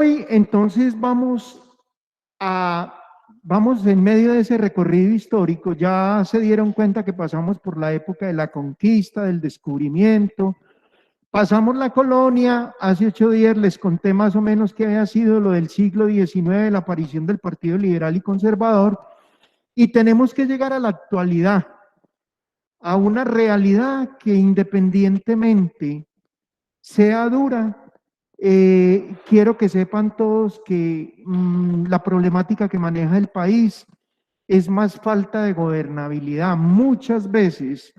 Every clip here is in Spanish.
Hoy entonces vamos en medio de ese recorrido histórico. Ya se dieron cuenta que pasamos por la época de la conquista, del descubrimiento, pasamos la colonia. Hace 8 días les conté más o menos qué había sido lo del siglo XIX, la aparición del Partido Liberal y Conservador, y tenemos que llegar a la actualidad, a una realidad que independientemente sea dura. Quiero que sepan todos que la problemática que maneja el país es más falta de gobernabilidad. Muchas veces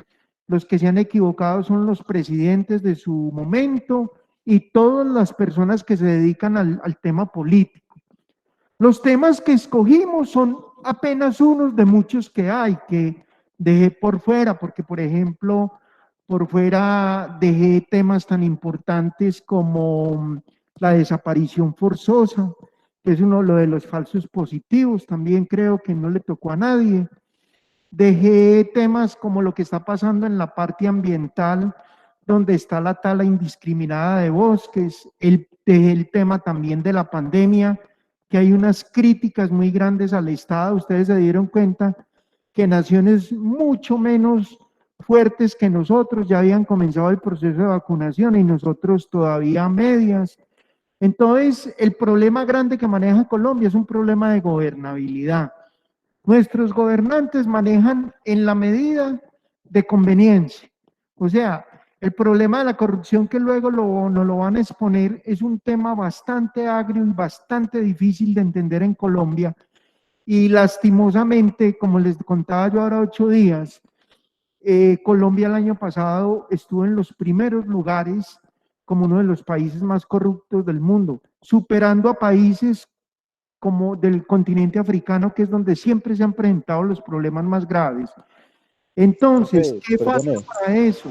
los que se han equivocado son los presidentes de su momento y todas las personas que se dedican al tema político. Los temas que escogimos son apenas unos de muchos que hay, que dejé por fuera, porque por ejemplo, por fuera dejé temas tan importantes como la desaparición forzosa, que es uno lo de los falsos positivos, también creo que no le tocó a nadie. Dejé temas como lo que está pasando en la parte ambiental, donde está la tala indiscriminada de bosques. Dejé el tema también de la pandemia, que hay unas críticas muy grandes al Estado. Ustedes se dieron cuenta que naciones mucho menos fuertes que nosotros ya habían comenzado el proceso de vacunación y nosotros todavía a medias. Entonces, el problema grande que maneja Colombia es un problema de gobernabilidad. Nuestros gobernantes manejan en la medida de conveniencia. O sea, el problema de la corrupción que luego nos lo van a exponer es un tema bastante agrio y bastante difícil de entender en Colombia. Y lastimosamente, como les contaba yo ahora 8 días, Colombia el año pasado estuvo en los primeros lugares como uno de los países más corruptos del mundo, superando a países como del continente africano, que es donde siempre se han presentado los problemas más graves. Entonces, Profe, ¿qué falta perdone. para eso?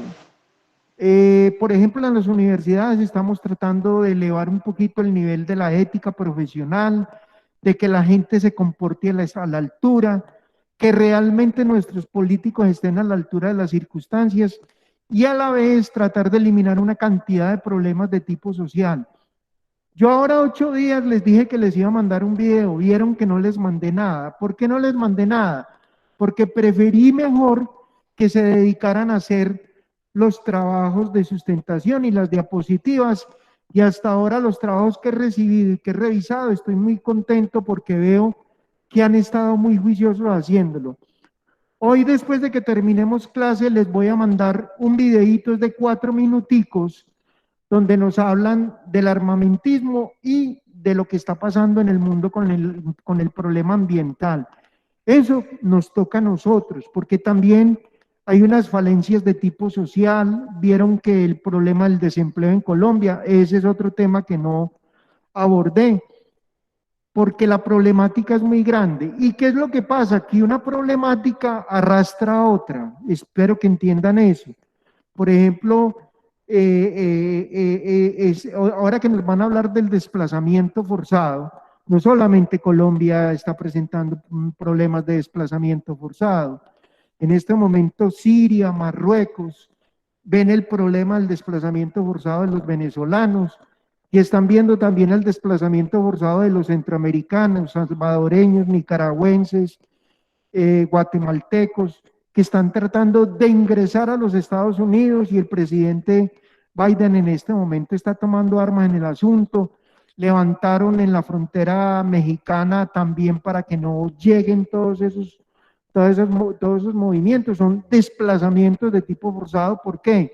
Por ejemplo, en las universidades estamos tratando de elevar un poquito el nivel de la ética profesional, de que la gente se comporte a la altura, que realmente nuestros políticos estén a la altura de las circunstancias y a la vez tratar de eliminar una cantidad de problemas de tipo social. Yo ahora 8 días les dije que les iba a mandar un video, vieron que no les mandé nada. ¿Por qué no les mandé nada? Porque preferí mejor que se dedicaran a hacer los trabajos de sustentación y las diapositivas. Y hasta ahora los trabajos que he recibido y que he revisado, estoy muy contento porque veo que han estado muy juiciosos haciéndolo. Hoy, después de que terminemos clase, les voy a mandar un videíto de 4 minuticos donde nos hablan del armamentismo y de lo que está pasando en el mundo con el problema ambiental. Eso nos toca a nosotros, porque también hay unas falencias de tipo social. Vieron que el problema del desempleo en Colombia, ese es otro tema que no abordé, porque la problemática es muy grande. ¿Y qué es lo que pasa? Que una problemática arrastra a otra. Espero que entiendan eso. Por ejemplo, ahora que nos van a hablar del desplazamiento forzado, no solamente Colombia está presentando problemas de desplazamiento forzado. En este momento Siria, Marruecos, ven el problema del desplazamiento forzado de los venezolanos y están viendo también el desplazamiento forzado de los centroamericanos, salvadoreños, nicaragüenses, guatemaltecos, que están tratando de ingresar a los Estados Unidos y el presidente Biden en este momento está tomando armas en el asunto. Levantaron en la frontera mexicana también para que no lleguen todos esos movimientos. Son desplazamientos de tipo forzado. ¿Por qué?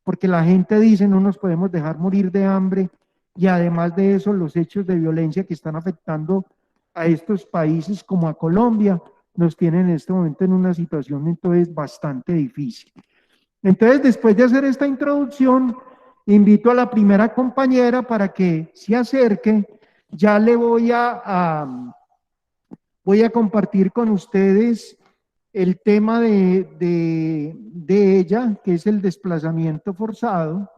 Porque la gente dice no nos podemos dejar morir de hambre y además de eso los hechos de violencia que están afectando a estos países como a Colombia nos tienen en este momento en una situación entonces bastante difícil. Entonces, después de hacer esta introducción, invito a la primera compañera para que se acerque. Ya le voy a compartir con ustedes el tema de ella, que es el desplazamiento forzado.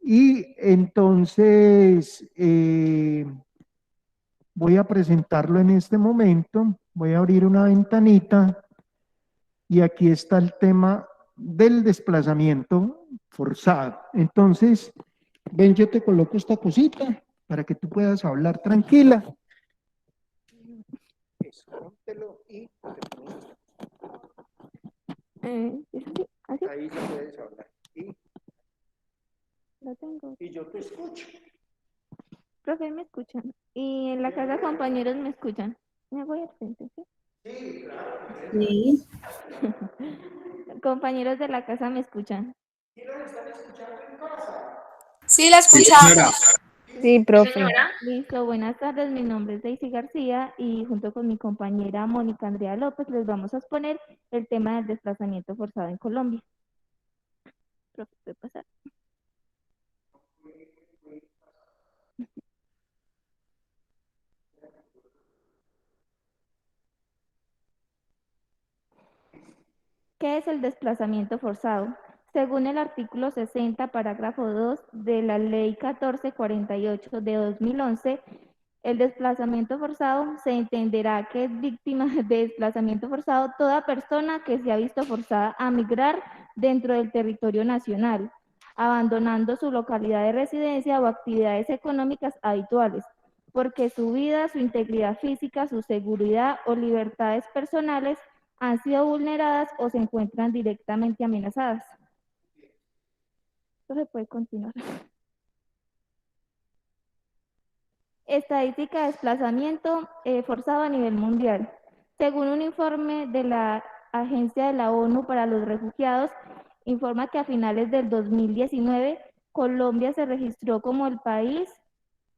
Y entonces voy a presentarlo en este momento. Voy a abrir una ventanita y aquí está el tema del desplazamiento forzado. Entonces, ven, yo te coloco esta cosita para que tú puedas hablar tranquila. Eso, póntelo y te pones ¿Así? ahí ya puedes hablar. Lo tengo. Y yo te escucho. Profe, ¿me escuchan? Y en la casa compañeros me escuchan. Me voy al frente, ¿sí? Sí, claro. Sí, Compañeros de la casa me escuchan. ¿Y los están escuchando en casa? sí la escuchamos. Sí, profe. Listo, buenas tardes. Mi nombre es Daisy García y junto con mi compañera Mónica Andrea López les vamos a exponer el tema del desplazamiento forzado en Colombia. Profe, ¿puede pasar? ¿Qué es el desplazamiento forzado? Según el artículo 60, parágrafo 2 de la Ley 1448 de 2011, el desplazamiento forzado se entenderá que es víctima de desplazamiento forzado toda persona que se ha visto forzada a migrar dentro del territorio nacional, abandonando su localidad de residencia o actividades económicas habituales, porque su vida, su integridad física, su seguridad o libertades personales han sido vulneradas o se encuentran directamente amenazadas. Esto se puede continuar. Estadística de desplazamiento forzado a nivel mundial. Según un informe de la Agencia de la ONU para los Refugiados, informa que a finales del 2019, Colombia se registró como el país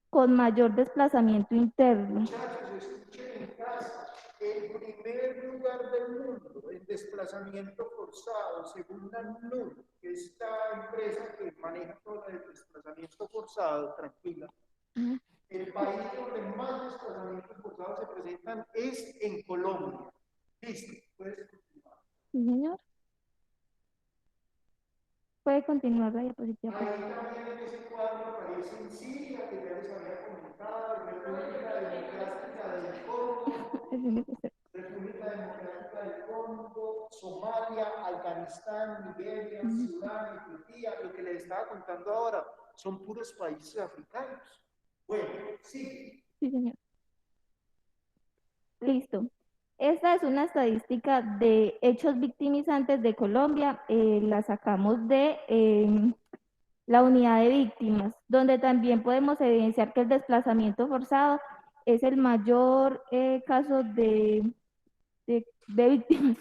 con mayor desplazamiento interno. Muchachos, escuchen en casa. El primer lugar del mundo en desplazamiento forzado, según la ANUR, que es la empresa que maneja todo el desplazamiento forzado, tranquila. El país donde más desplazamientos forzados se presentan es en Colombia. Listo, puedes continuar. Sí, señor. Puede continuar la diapositiva. Ahí también en ese cuadro aparece en Siria, que ya les había comentado, República Democrática del Congo, República Democrática del Congo, Somalia, Afganistán, Nigeria, Sudán, Etiopía. Lo que les estaba contando ahora son puros países africanos. Bueno, sí. Sí, señor. Listo. Esta es una estadística de hechos victimizantes de Colombia. La sacamos de la unidad de víctimas, donde también podemos evidenciar que el desplazamiento forzado es el mayor caso de víctimas.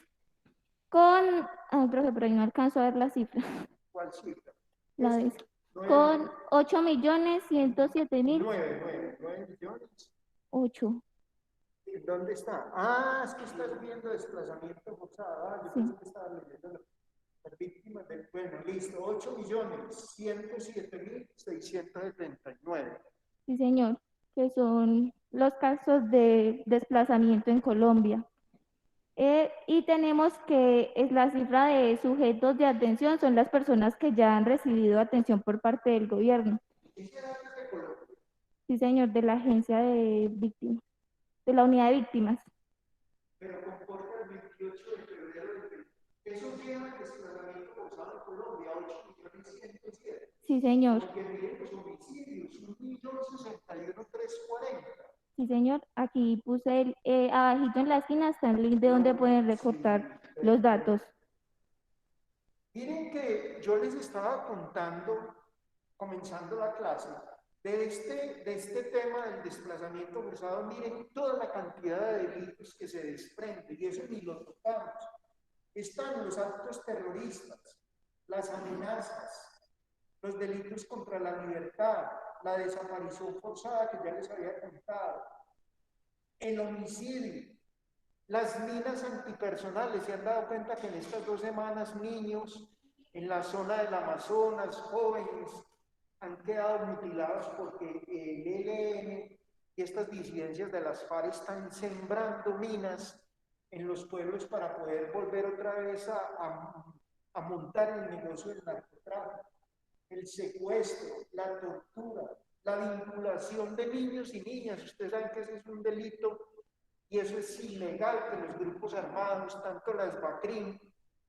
Profe, pero ahí no alcanzo a ver la cifra. ¿Cuál cifra? La de con 8.107.000. 9 millones. 8. ¿Dónde está? Ah, es que estás viendo desplazamiento forzado. Ah, yo pensé que estaba leyendo las víctimas del. Bueno, listo. 8.107.679. Sí, señor, que son los casos de desplazamiento en Colombia. Y tenemos que es la cifra de sujetos de atención, son las personas que ya han recibido atención por parte del gobierno. Sí, señor, de la agencia de víctimas, de la unidad de víctimas. Pero comporta el 28 de febrero del. Eso lleva el desplazamiento forzado en Colombia, 8.107.000. Sí, señor. Porque miren los homicidios, 1.061.340. Sí, señor. Aquí puse abajito en la esquina está el link de donde pueden recortar los datos. Miren que yo les estaba contando, comenzando la clase, de este tema del desplazamiento forzado. Miren toda la cantidad de delitos que se desprende, y eso ni lo tocamos. Están los actos terroristas, las amenazas, los delitos contra la libertad, la desaparición forzada que ya les había contado, el homicidio, las minas antipersonales. Se han dado cuenta que en estas 2 semanas niños en la zona del Amazonas, jóvenes, han quedado mutilados porque el ELN y estas disidencias de las FARC están sembrando minas en los pueblos para poder volver otra vez a montar el negocio del narcotráfico, el secuestro, la tortura, la vinculación de niños y niñas. Ustedes saben que ese es un delito y eso es ilegal, que los grupos armados, tanto las BACRIM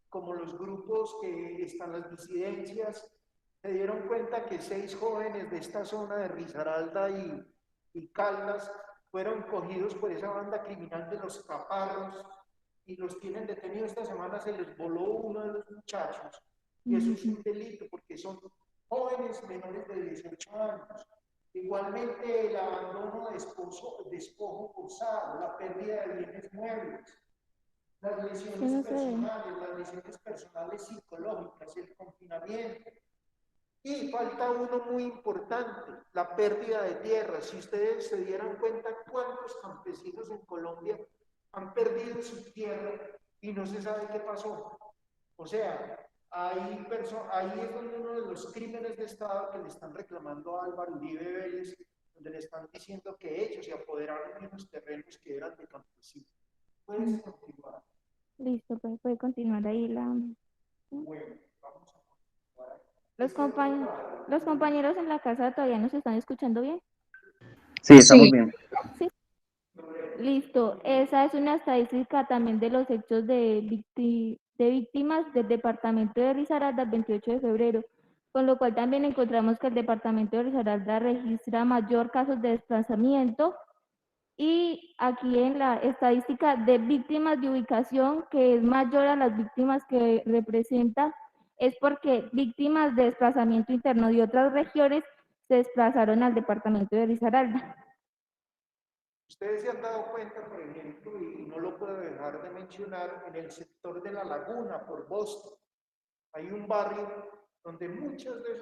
como los grupos que están las disidencias se dieron cuenta que 6 jóvenes de esta zona de Risaralda y Caldas fueron cogidos por esa banda criminal de los caparros y los tienen detenidos. Esta semana se les voló uno de los muchachos y eso es un delito porque son jóvenes menores de 18 años. Igualmente el abandono de despojo forzado, la pérdida de bienes muebles, las lesiones personales psicológicas, el confinamiento. Y falta uno muy importante, la pérdida de tierras. Si ustedes se dieran cuenta cuántos campesinos en Colombia han perdido su tierra y no se sabe qué pasó. O sea, ahí es donde uno de los crímenes de Estado que le están reclamando a Álvaro Uribe Vélez, donde le están diciendo que ellos se apoderaron de unos terrenos que eran de campesinos. ¿Puedes continuar? Listo, pues puede continuar ahí la... Bueno, vamos a continuar. Los compañeros en la casa todavía nos están escuchando bien. Sí, estamos bien. Sí. Listo. Esa es una estadística también de los hechos de víctimas del departamento de Risaralda el 28 de febrero, con lo cual también encontramos que el departamento de Risaralda registra mayor casos de desplazamiento. Y aquí en la estadística de víctimas de ubicación, que es mayor a las víctimas que representa, es porque víctimas de desplazamiento interno de otras regiones se desplazaron al departamento de Risaralda. Ustedes se han dado cuenta, por ejemplo, y no lo puedo dejar de mencionar, en el sector de La Laguna, por Boston, hay un barrio donde muchos de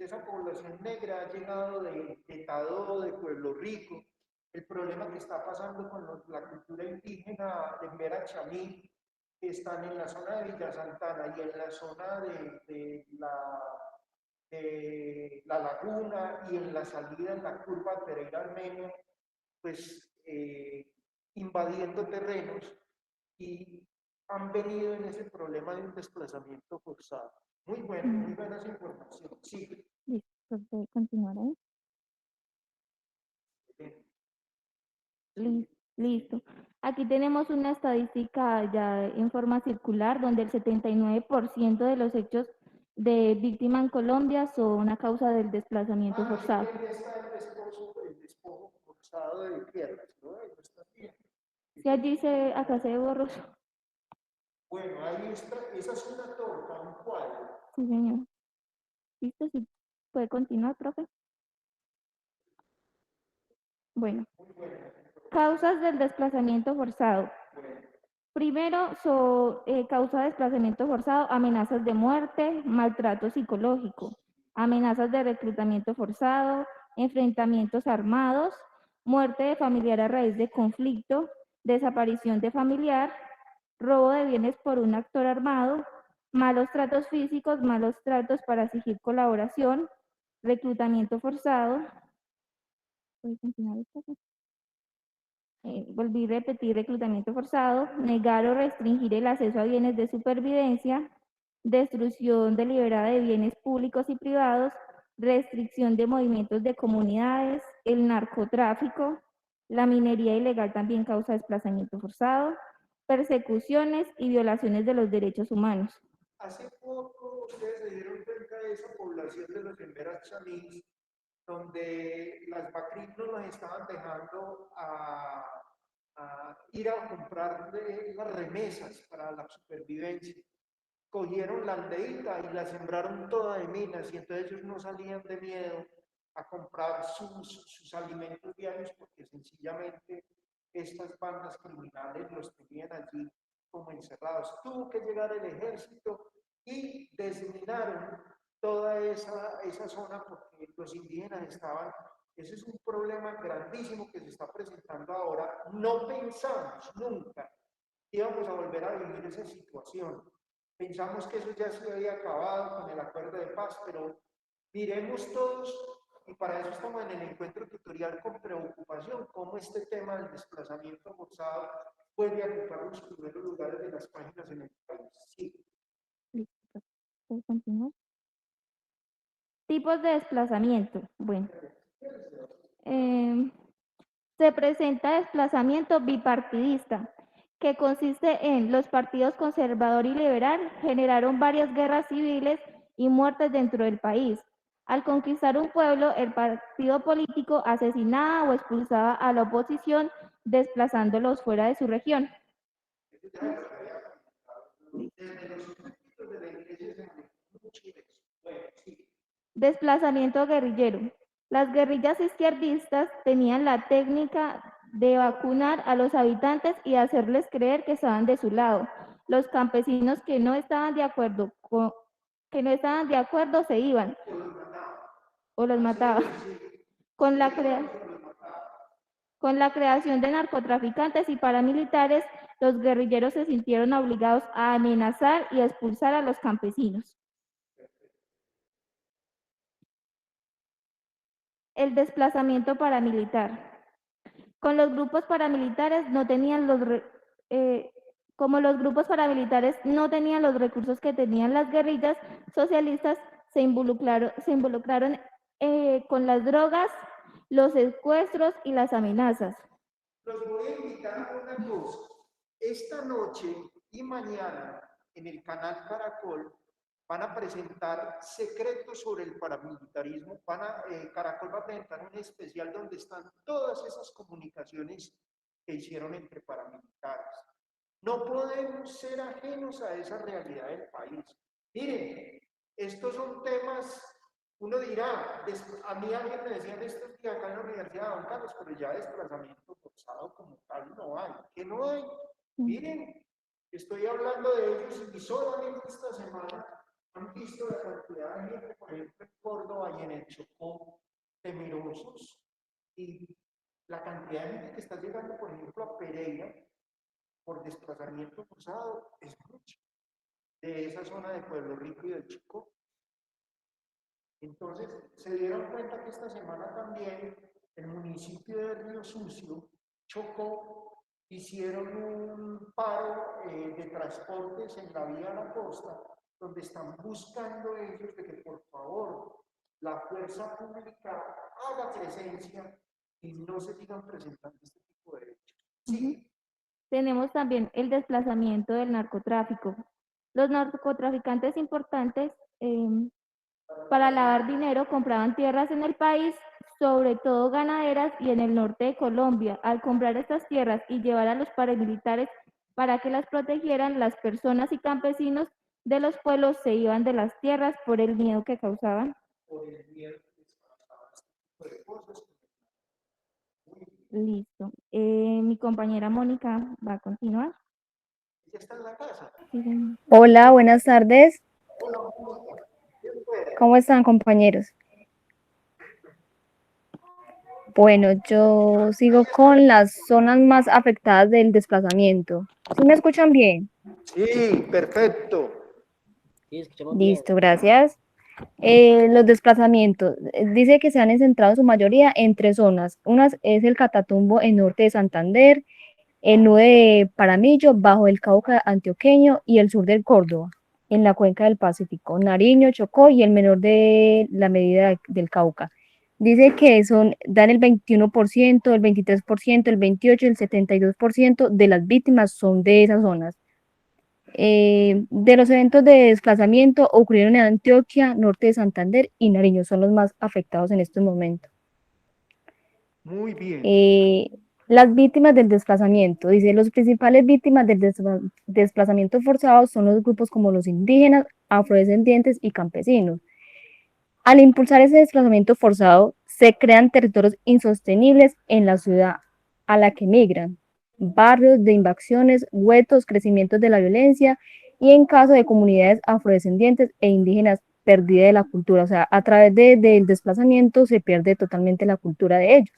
esa población negra ha llegado de Tadó, de Pueblo Rico. El problema que está pasando con la cultura indígena de Mera Chamí, que están en la zona de Villa Santana y en la zona de la Laguna y en la salida en la curva Pereira Armenio, pues invadiendo terrenos y han venido en ese problema de un desplazamiento forzado. Muy buena esa información. Sí. Listo, puede continuar ahí. Listo. Aquí tenemos una estadística ya en forma circular donde el 79% de los hechos de víctima en Colombia son a causa del desplazamiento forzado. Aquí está el despojo forzado de tierras, ¿no? Está bien. Sí, allí acá se ve borroso. Bueno, ahí está, esa es una torta, un cuadro. Sí, señor. ¿Listo? Sí. ¿Puede continuar, profe? Bueno. Causas del desplazamiento forzado. Primero, causa de desplazamiento forzado, amenazas de muerte, maltrato psicológico, amenazas de reclutamiento forzado, enfrentamientos armados, muerte de familiar a raíz de conflicto, desaparición de familiar, robo de bienes por un actor armado, malos tratos físicos, malos tratos para exigir colaboración, reclutamiento forzado. ¿Puede continuar esto? Volví a repetir, reclutamiento forzado, negar o restringir el acceso a bienes de supervivencia, destrucción deliberada de bienes públicos y privados, restricción de movimientos de comunidades, el narcotráfico, la minería ilegal también causa desplazamiento forzado, persecuciones y violaciones de los derechos humanos. Hace poco ustedes se dieron cuenta de esa población de los Emberas Chamís, donde las BACRIM no nos estaban dejando a ir a comprar las remesas para la supervivencia. Cogieron la aldeita y la sembraron toda de minas y entonces ellos no salían de miedo a comprar sus alimentos diarios porque sencillamente estas bandas criminales los tenían allí como encerrados. Tuvo que llegar el ejército y desminaron toda esa zona porque los indígenas estaban. Ese es un problema grandísimo que se está presentando ahora. No pensamos nunca que íbamos a volver a vivir esa situación. Pensamos que eso ya se había acabado con el acuerdo de paz, pero miremos todos, y para eso estamos en el encuentro tutorial con preocupación, cómo este tema del desplazamiento forzado puede ocupar los primeros lugares de las páginas en el país. Sí. ¿Puedo continuar? Tipos de desplazamiento. Bueno. Se presenta desplazamiento bipartidista, que consiste en los partidos conservador y liberal generaron varias guerras civiles y muertes dentro del país. Al conquistar un pueblo, el partido político asesinaba o expulsaba a la oposición, desplazándolos fuera de su región. Desplazamiento guerrillero. Las guerrillas izquierdistas tenían la técnica de vacunar a los habitantes y hacerles creer que estaban de su lado. Los campesinos que no estaban de acuerdo se iban o los mataban. Con la, con la creación de narcotraficantes y paramilitares, los guerrilleros se sintieron obligados a amenazar y a expulsar a los campesinos. El desplazamiento paramilitar. Con los grupos paramilitares no tenían como los grupos paramilitares no tenían los recursos que tenían las guerrillas socialistas, se involucraron con las drogas, los secuestros y las amenazas. Los voy a invitar a una cosa. Esta noche y mañana en el canal Caracol van a presentar secretos sobre el paramilitarismo. Caracol va a presentar un especial donde están todas esas comunicaciones que hicieron entre paramilitares. No podemos ser ajenos a esa realidad del país. Miren, estos son temas, uno dirá, a mí alguien me decía estos días acá en la Universidad de Don Carlos, pero ya desplazamiento forzado como tal no hay. ¿Qué no hay? Miren, estoy hablando de ellos y solamente esta semana han visto la cantidad de gente, por ejemplo, en Córdoba y en el Chocó, temerosos, y la cantidad de gente que está llegando, por ejemplo, a Pereira por desplazamiento forzado es mucho, de esa zona de Pueblo Rico y del Chocó. Entonces, se dieron cuenta que esta semana también el municipio de Río Sucio, Chocó, hicieron un paro de transportes en la vía a la costa, donde están buscando ellos de que por favor la fuerza pública haga presencia y no se sigan presentando este tipo de hechos. Sí. Tenemos también el desplazamiento del narcotráfico. Los narcotraficantes importantes para lavar dinero compraban tierras en el país, sobre todo ganaderas y en el norte de Colombia. Al comprar estas tierras y llevar a los paramilitares para que las protegieran, las personas y campesinos de los pueblos se iban de las tierras por el miedo que causaban. Listo. Mi compañera Mónica va a continuar. ¿Ya está en la casa? Sí. Hola, buenas tardes. ¿Cómo están, compañeros? Bueno, yo sigo con las zonas más afectadas del desplazamiento. ¿Sí me escuchan bien? Sí, perfecto. Listo, gracias. Los desplazamientos. Dice que se han centrado en su mayoría en tres zonas. Una es el Catatumbo en norte de Santander, el nudo de Paramillo bajo el Cauca antioqueño y el sur del Córdoba, en la cuenca del Pacífico, Nariño, Chocó y el menor de la medida del Cauca. Dice que dan el 21%, el 23%, el 28% y el 72% de las víctimas son de esas zonas. De los eventos de desplazamiento ocurrieron en Antioquia, norte de Santander y Nariño, son los más afectados en estos momentos. Muy bien. Las víctimas del desplazamiento, dice, los principales víctimas del desplazamiento forzado son los grupos como los indígenas, afrodescendientes y campesinos. Al impulsar ese desplazamiento forzado, se crean territorios insostenibles en la ciudad a la que migran, barrios de invasiones, huetos, crecimientos de la violencia y en caso de comunidades afrodescendientes e indígenas pérdida de la cultura, o sea, a través del desplazamiento se pierde totalmente la cultura de ellos.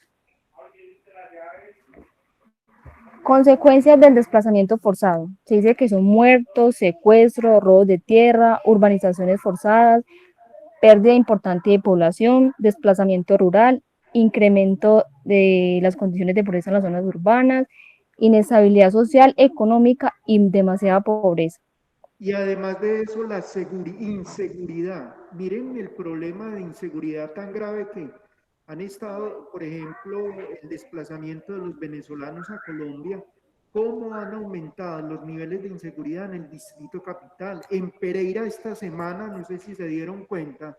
Consecuencias del desplazamiento forzado. Se dice que son muertos, secuestros, robos de tierra, urbanizaciones forzadas, pérdida importante de población, desplazamiento rural, incremento de las condiciones de pobreza en las zonas urbanas, inestabilidad social, económica y demasiada pobreza. Y además de eso, la inseguridad. Miren el problema de inseguridad tan grave que han estado, por ejemplo, el desplazamiento de los venezolanos a Colombia. cómo han aumentado los niveles de inseguridad en el Distrito Capital. En Pereira esta semana, no sé si se dieron cuenta,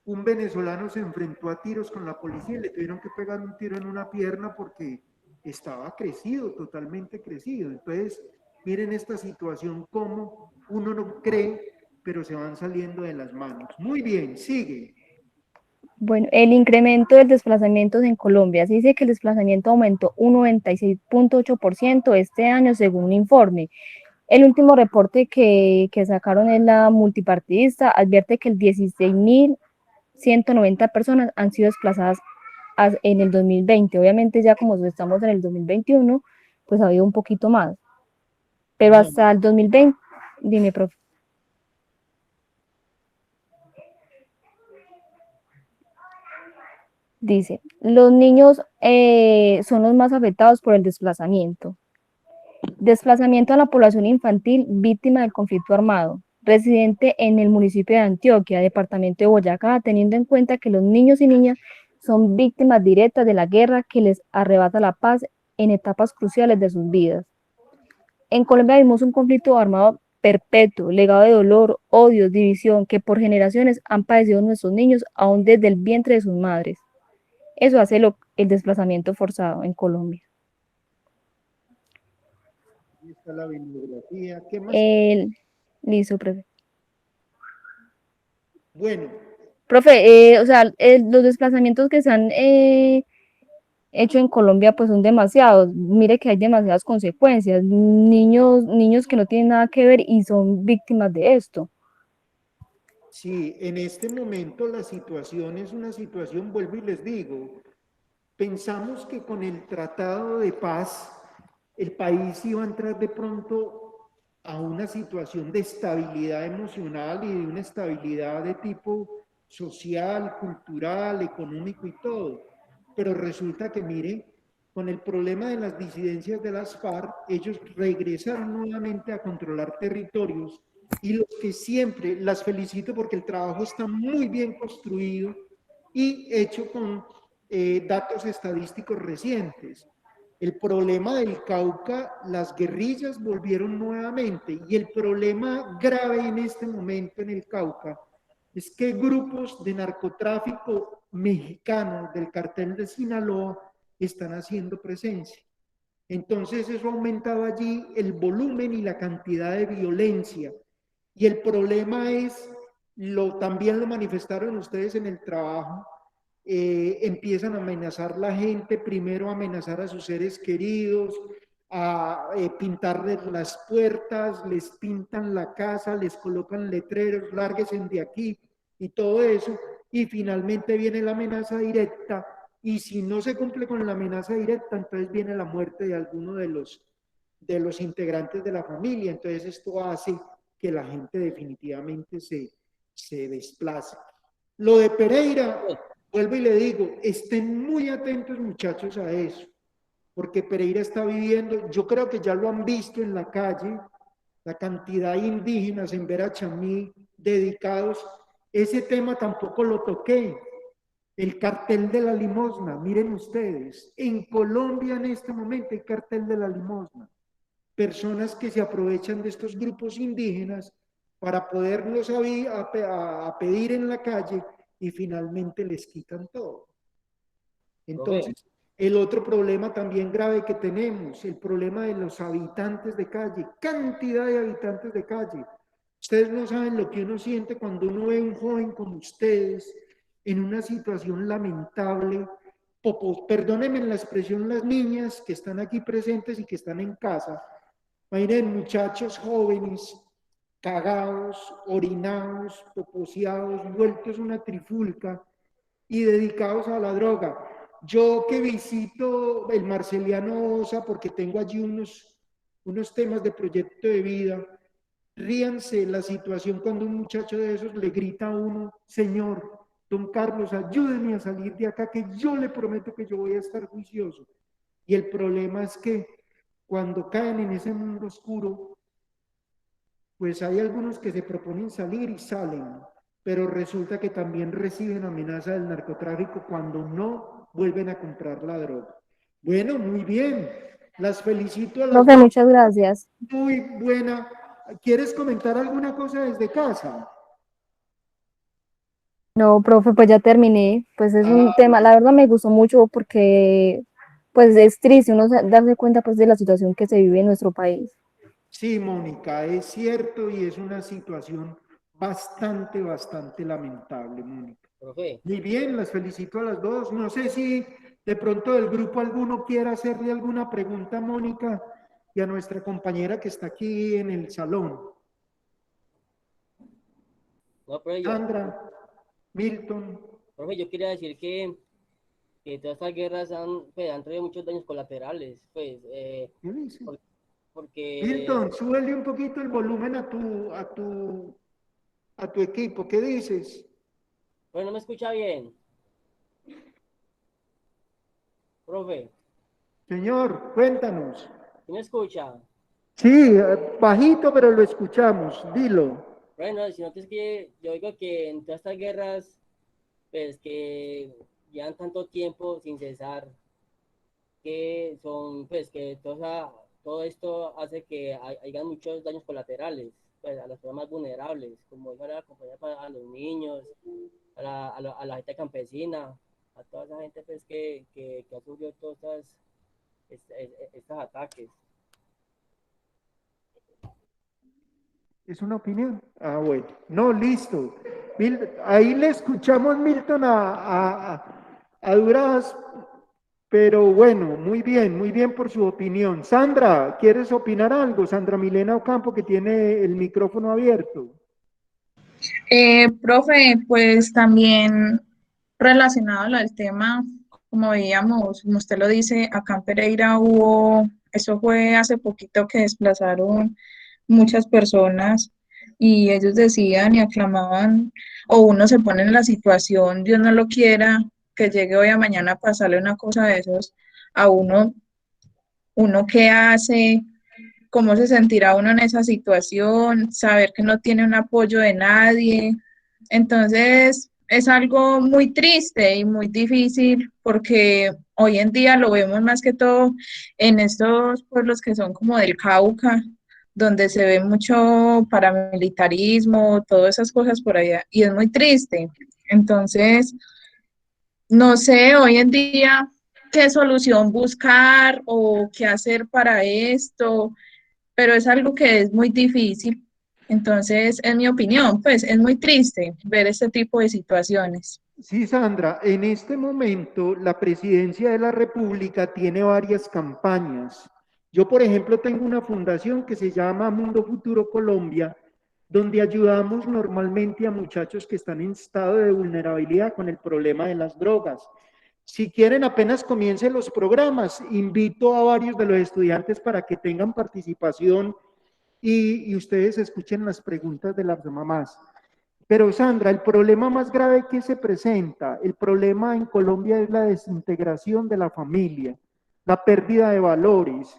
un venezolano se enfrentó a tiros con la policía y le tuvieron que pegar un tiro en una pierna porque estaba crecido, totalmente crecido. Entonces, miren esta situación, como uno no cree, pero se van saliendo de las manos. Muy bien, sigue. Bueno, el incremento del desplazamiento en Colombia. Se dice que el desplazamiento aumentó un 96.8% este año según un informe. El último reporte que sacaron en la multipartidista advierte que el 16.190 personas han sido desplazadas en el 2020. Obviamente ya como estamos en el 2021, pues ha habido un poquito más. Pero hasta el 2020, dime, profe. Dice, los niños son los más afectados por el desplazamiento. Desplazamiento a la población infantil víctima del conflicto armado, residente en el municipio de Antioquia, departamento de Boyacá, teniendo en cuenta que los niños y niñas son víctimas directas de la guerra que les arrebata la paz en etapas cruciales de sus vidas. En Colombia vivimos un conflicto armado perpetuo, legado de dolor, odio, división, que por generaciones han padecido nuestros niños aún desde el vientre de sus madres. Eso hace el desplazamiento forzado en Colombia. Aquí está la bibliografía. ¿Qué más? Listo, profe. Bueno. Profe, o sea, los desplazamientos que se han hecho en Colombia pues son demasiados. Mire que hay demasiadas consecuencias. Niños que no tienen nada que ver y son víctimas de esto. Sí, en este momento la situación es una situación, vuelvo y les digo, pensamos que con el tratado de paz el país iba a entrar de pronto a una situación de estabilidad emocional y de una estabilidad de tipo social, cultural, económico y todo. Pero resulta que, miren, con el problema de las disidencias de las FARC, ellos regresaron nuevamente a controlar territorios, y los que siempre las felicito porque el trabajo está muy bien construido y hecho con datos estadísticos recientes. El problema del Cauca, las guerrillas volvieron nuevamente, y el problema grave en este momento en el Cauca es que grupos de narcotráfico mexicanos del cartel de Sinaloa están haciendo presencia. Entonces eso ha aumentado allí el volumen y la cantidad de violencia. Y el problema es, también lo manifestaron ustedes en el trabajo, empiezan a amenazar a la gente, primero a amenazar a sus seres queridos, a pintarles las puertas, les pintan la casa, les colocan letreros, lárguense de aquí y todo eso, y finalmente viene la amenaza directa, y si no se cumple con la amenaza directa, entonces viene la muerte de alguno de los integrantes de la familia. Entonces esto hace que la gente definitivamente se desplace. Lo de Pereira, vuelvo y le digo, estén muy atentos muchachos a eso, porque Pereira está viviendo, yo creo que ya lo han visto en la calle, la cantidad de indígenas en Verachamí dedicados. Ese tema tampoco lo toqué. El cartel de la limosna, miren ustedes, en Colombia en este momento hay cartel de la limosna. Personas que se aprovechan de estos grupos indígenas para poderlos a pedir en la calle, y finalmente les quitan todo. Entonces, el otro problema también grave que tenemos, el problema de los habitantes de calle, cantidad de habitantes de calle. Ustedes no saben lo que uno siente cuando uno ve a un joven como ustedes en una situación lamentable. Perdónenme la expresión las niñas que están aquí presentes y que están en casa. Miren, muchachos jóvenes, cagados, orinados, poposeados, vueltos una trifulca y dedicados a la droga. Yo que visito el Marceliano Osa porque tengo allí unos temas de proyecto de vida, ríanse la situación cuando un muchacho de esos le grita a uno: señor, don Carlos, ayúdeme a salir de acá, que yo le prometo que yo voy a estar juicioso. Y el problema es que cuando caen en ese mundo oscuro, pues hay algunos que se proponen salir y salen, pero resulta que también reciben amenaza del narcotráfico cuando no vuelven a comprar la droga. Bueno, muy bien. Las felicito a las Profe, dos. muchas gracias. Muy buena. ¿Quieres comentar alguna cosa desde casa? No, profe, pues ya terminé. Pues es un tema, la verdad me gustó mucho porque pues es triste uno darse cuenta pues de la situación que se vive en nuestro país. Sí, Mónica, es cierto y es una situación bastante lamentable, Mónica. Profe, Muy bien, las felicito a las dos. No sé si de pronto del grupo alguno quiera hacerle alguna pregunta a Mónica y a nuestra compañera que está aquí en el salón. no, profe, Sandra, Milton. profe, yo quería decir que todas estas guerras pues, han traído muchos daños colaterales, pues, ¿Qué dice? porque, Milton, súbele un poquito el volumen a tu equipo. ¿Qué dices? pero no me escucha bien, profe, Señor, cuéntanos. ¿sí me escucha? Sí, bajito, pero lo escuchamos. Dilo. Bueno, sino que es que yo digo que en todas estas guerras, pues, que llevan tanto tiempo sin cesar, que son, pues, que todo esto hace que hayan muchos daños colaterales, pues, a las personas más vulnerables, como dijo la compañía, a los niños, a la gente campesina, a toda esa gente, pues, que ha sufrido todos estos ataques. ¿Es una opinión? Ah, bueno. No, listo. Ahí le escuchamos, Milton, a duras, pero bueno, muy bien por su opinión. Sandra, ¿quieres opinar algo? Sandra Milena Ocampo, que tiene el micrófono abierto. Profe, pues también relacionado al tema, como veíamos, como usted lo dice, acá en Pereira eso fue hace poquito que desplazaron muchas personas y ellos decían y aclamaban, o uno se pone en la situación, Dios no lo quiera, que llegue hoy a mañana a pasarle una cosa de esos a uno qué hace, cómo se sentirá uno en esa situación, saber que no tiene un apoyo de nadie. Entonces, es algo muy triste y muy difícil porque hoy en día lo vemos más que todo en estos pueblos que son como del Cauca, donde se ve mucho paramilitarismo, todas esas cosas por allá, y es muy triste. Entonces, no sé, hoy en día, qué solución buscar o qué hacer para esto, pero es algo que es muy difícil. Entonces, en mi opinión, pues es muy triste ver este tipo de situaciones. Sí, Sandra, en este momento la presidencia de la República tiene varias campañas. Yo, por ejemplo, tengo una fundación que se llama Mundo Futuro Colombia, donde ayudamos normalmente a muchachos que están en estado de vulnerabilidad con el problema de las drogas. Si quieren, apenas comiencen los programas, invito a varios de los estudiantes para que tengan participación y ustedes escuchen las preguntas de las mamás. Pero Sandra, el problema más grave que se presenta, el problema en Colombia es la desintegración de la familia, la pérdida de valores.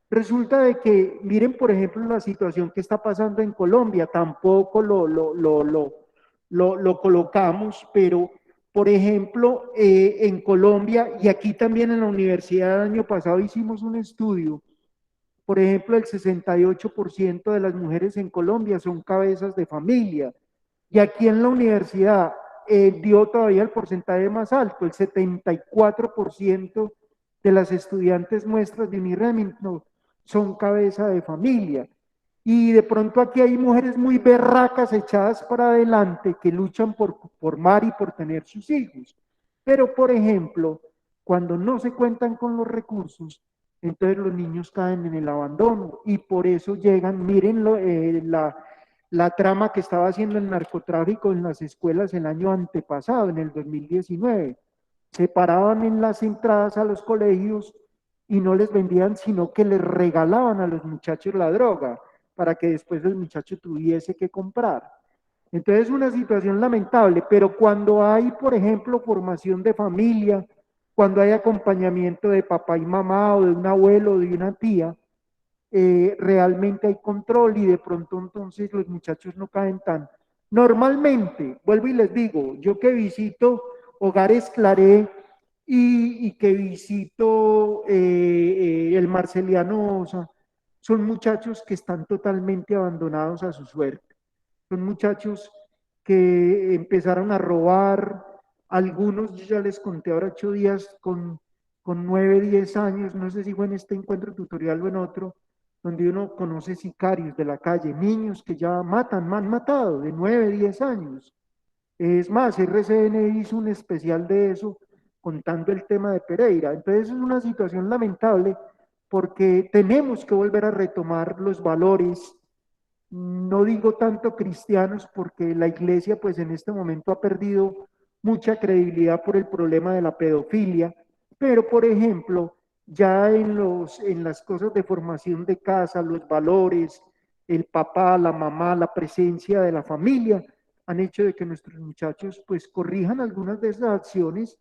Resulta de que, miren por ejemplo la situación que está pasando en Colombia, tampoco lo colocamos, pero por ejemplo en Colombia y aquí también en la universidad el año pasado hicimos un estudio. Por ejemplo, el 68% de las mujeres en Colombia son cabezas de familia. Y aquí en la universidad dio todavía el porcentaje más alto, el 74% de las estudiantes muestras de Uniremington son cabeza de familia. Y de pronto aquí hay mujeres muy berracas echadas para adelante que luchan por formar y por tener sus hijos. Pero, por ejemplo, cuando no se cuentan con los recursos, entonces los niños caen en el abandono y por eso llegan, miren la trama que estaba haciendo el narcotráfico en las escuelas el año antepasado, en el 2019. Se paraban en las entradas a los colegios y no les vendían, sino que les regalaban a los muchachos la droga para que después el muchacho tuviese que comprar. Entonces es una situación lamentable, pero cuando hay, por ejemplo, formación de familia, cuando hay acompañamiento de papá y mamá o de un abuelo o de una tía, realmente hay control y de pronto entonces los muchachos no caen tan. Normalmente, vuelvo y les digo, yo que visito Hogares Claré y que visito el Marceliano Osa, son muchachos que están totalmente abandonados a su suerte. Son muchachos que empezaron a robar, algunos, yo ya les conté ahora 8 días, con 9, 10 años, no sé si fue en este encuentro tutorial o en otro, donde uno conoce sicarios de la calle, niños que ya han matado de 9, 10 años. Es más, RCN hizo un especial de eso contando el tema de Pereira. Entonces es una situación lamentable porque tenemos que volver a retomar los valores, no digo tanto cristianos, porque la iglesia pues en este momento ha perdido mucha credibilidad por el problema de la pedofilia, pero por ejemplo, ya en las cosas de formación de casa, los valores, el papá, la mamá, la presencia de la familia, han hecho de que nuestros muchachos pues corrijan algunas de esas acciones,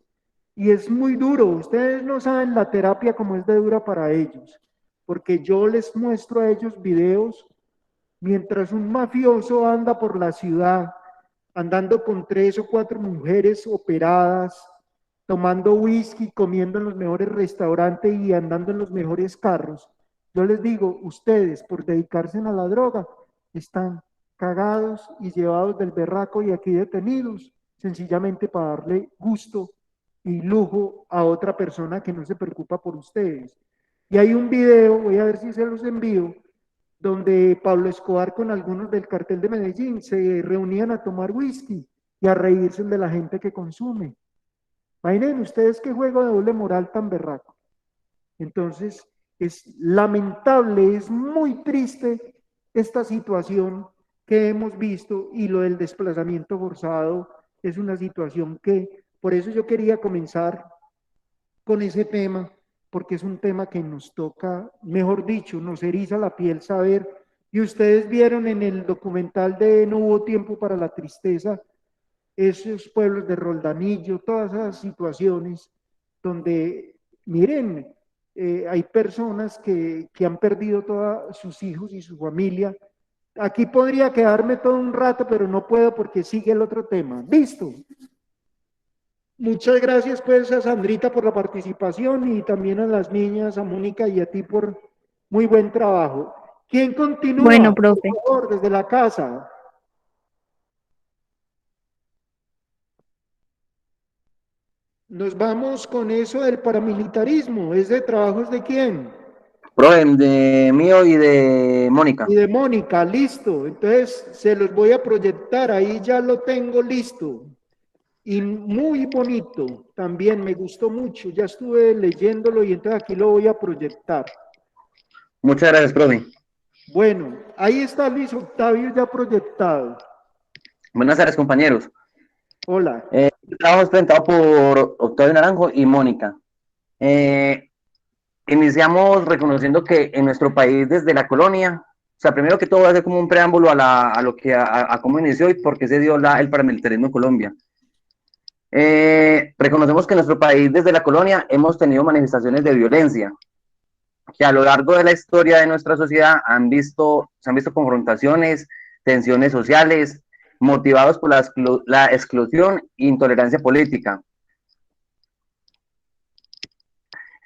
y es muy duro. Ustedes no saben la terapia como es de dura para ellos, porque yo les muestro a ellos videos mientras un mafioso anda por la ciudad, andando con 3 o 4 mujeres operadas, tomando whisky, comiendo en los mejores restaurantes y andando en los mejores carros. Yo les digo, ustedes por dedicarse a la droga están cagados y llevados del berraco y aquí detenidos, sencillamente para darle gusto y lujo a otra persona que no se preocupa por ustedes. Y hay un video, voy a ver si se los envío, donde Pablo Escobar con algunos del cartel de Medellín se reunían a tomar whisky y a reírse de la gente que consume. Imaginen ustedes qué juego de doble moral tan berraco. Entonces, es lamentable, es muy triste esta situación que hemos visto, y lo del desplazamiento forzado es una situación que, por eso yo quería comenzar con ese tema, porque es un tema que nos toca, mejor dicho, nos eriza la piel saber, y ustedes vieron en el documental de No hubo tiempo para la tristeza, esos pueblos de Roldanillo, todas esas situaciones donde, miren, hay personas que han perdido todos sus hijos y su familia. Aquí podría quedarme todo un rato, pero no puedo porque sigue el otro tema. ¿Listo? Muchas gracias pues a Sandrita por la participación, y también a las niñas, a Mónica y a ti por muy buen trabajo. ¿Quién continúa? Bueno, profe. Por favor, desde la casa. Nos vamos con eso del paramilitarismo. ¿Es de trabajos de quién? Profe, de mío y de Mónica. Y de Mónica, listo. Entonces se los voy a proyectar, ahí ya lo tengo listo. Y muy bonito, también me gustó mucho, ya estuve leyéndolo y entonces aquí lo voy a proyectar. Muchas gracias, profe. Bueno, ahí está Luis Octavio ya proyectado. Buenas tardes, compañeros. Hola. El trabajo es presentado por Octavio Naranjo y Mónica. Iniciamos reconociendo que en nuestro país, desde la colonia, o sea, primero que todo voy a hacer como un preámbulo a cómo inició y por qué se dio el paramilitarismo en Colombia. Reconocemos que en nuestro país, desde la colonia, hemos tenido manifestaciones de violencia, que a lo largo de la historia de nuestra sociedad se han visto confrontaciones, tensiones sociales, motivados por la exclusión e intolerancia política.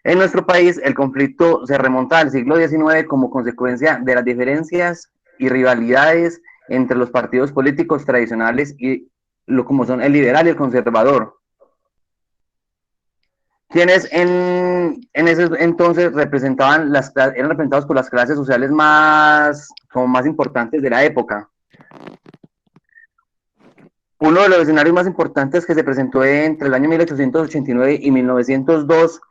En nuestro país, el conflicto se remonta al siglo XIX como consecuencia de las diferencias y rivalidades entre los partidos políticos tradicionales y como son el liberal y el conservador, quienes en ese entonces eran representados por las clases sociales más importantes de la época. Uno de los escenarios más importantes que se presentó entre el año 1889 y 1902,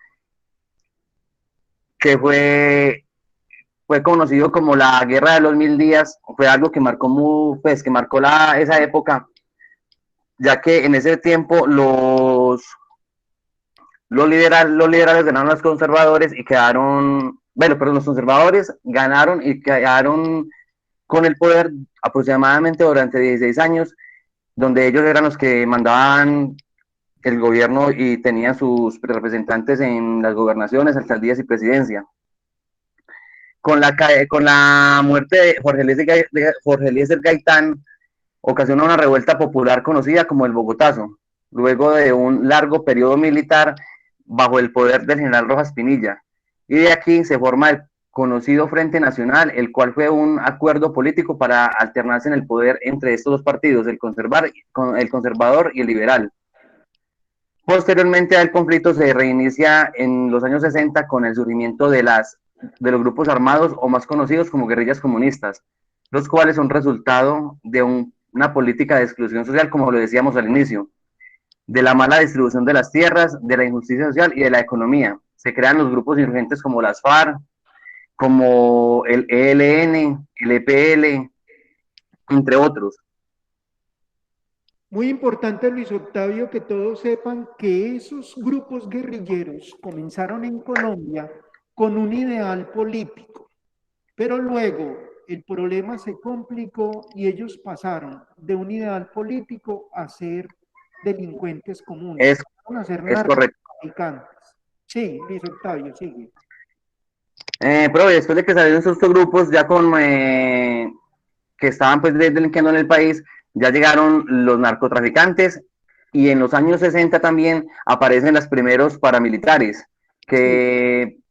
que fue conocido como la Guerra de los 1000 días, fue algo que marcó esa época, ya que en ese tiempo los liberales ganaron a los conservadores y quedaron, pero los conservadores ganaron y quedaron con el poder aproximadamente durante 16 años, donde ellos eran los que mandaban el gobierno y tenían sus representantes en las gobernaciones, alcaldías y presidencia. Con la muerte de Jorge Eliezer Gaitán, ocasionó una revuelta popular conocida como el Bogotazo, luego de un largo periodo militar bajo el poder del general Rojas Pinilla, y de aquí se forma el conocido Frente Nacional, el cual fue un acuerdo político para alternarse en el poder entre estos dos partidos, el conservador y el liberal. Posteriormente al conflicto se reinicia en los años 60 con el surgimiento de los grupos armados o más conocidos como guerrillas comunistas, los cuales son resultado de una política de exclusión social, como lo decíamos al inicio, de la mala distribución de las tierras, de la injusticia social y de la economía. Se crean los grupos insurgentes como las FARC, como el ELN, el EPL, entre otros. Muy importante, Luis Octavio, que todos sepan que esos grupos guerrilleros comenzaron en Colombia con un ideal político, pero luego el problema se complicó y ellos pasaron de un ideal político a ser delincuentes comunes, a ser narcotraficantes. Sí, Luis Octavio, sigue. Pero después de que salieron esos grupos, ya con que estaban pues delinquiendo en el país, ya llegaron los narcotraficantes y en los años 60 también aparecen los primeros paramilitares, que sí.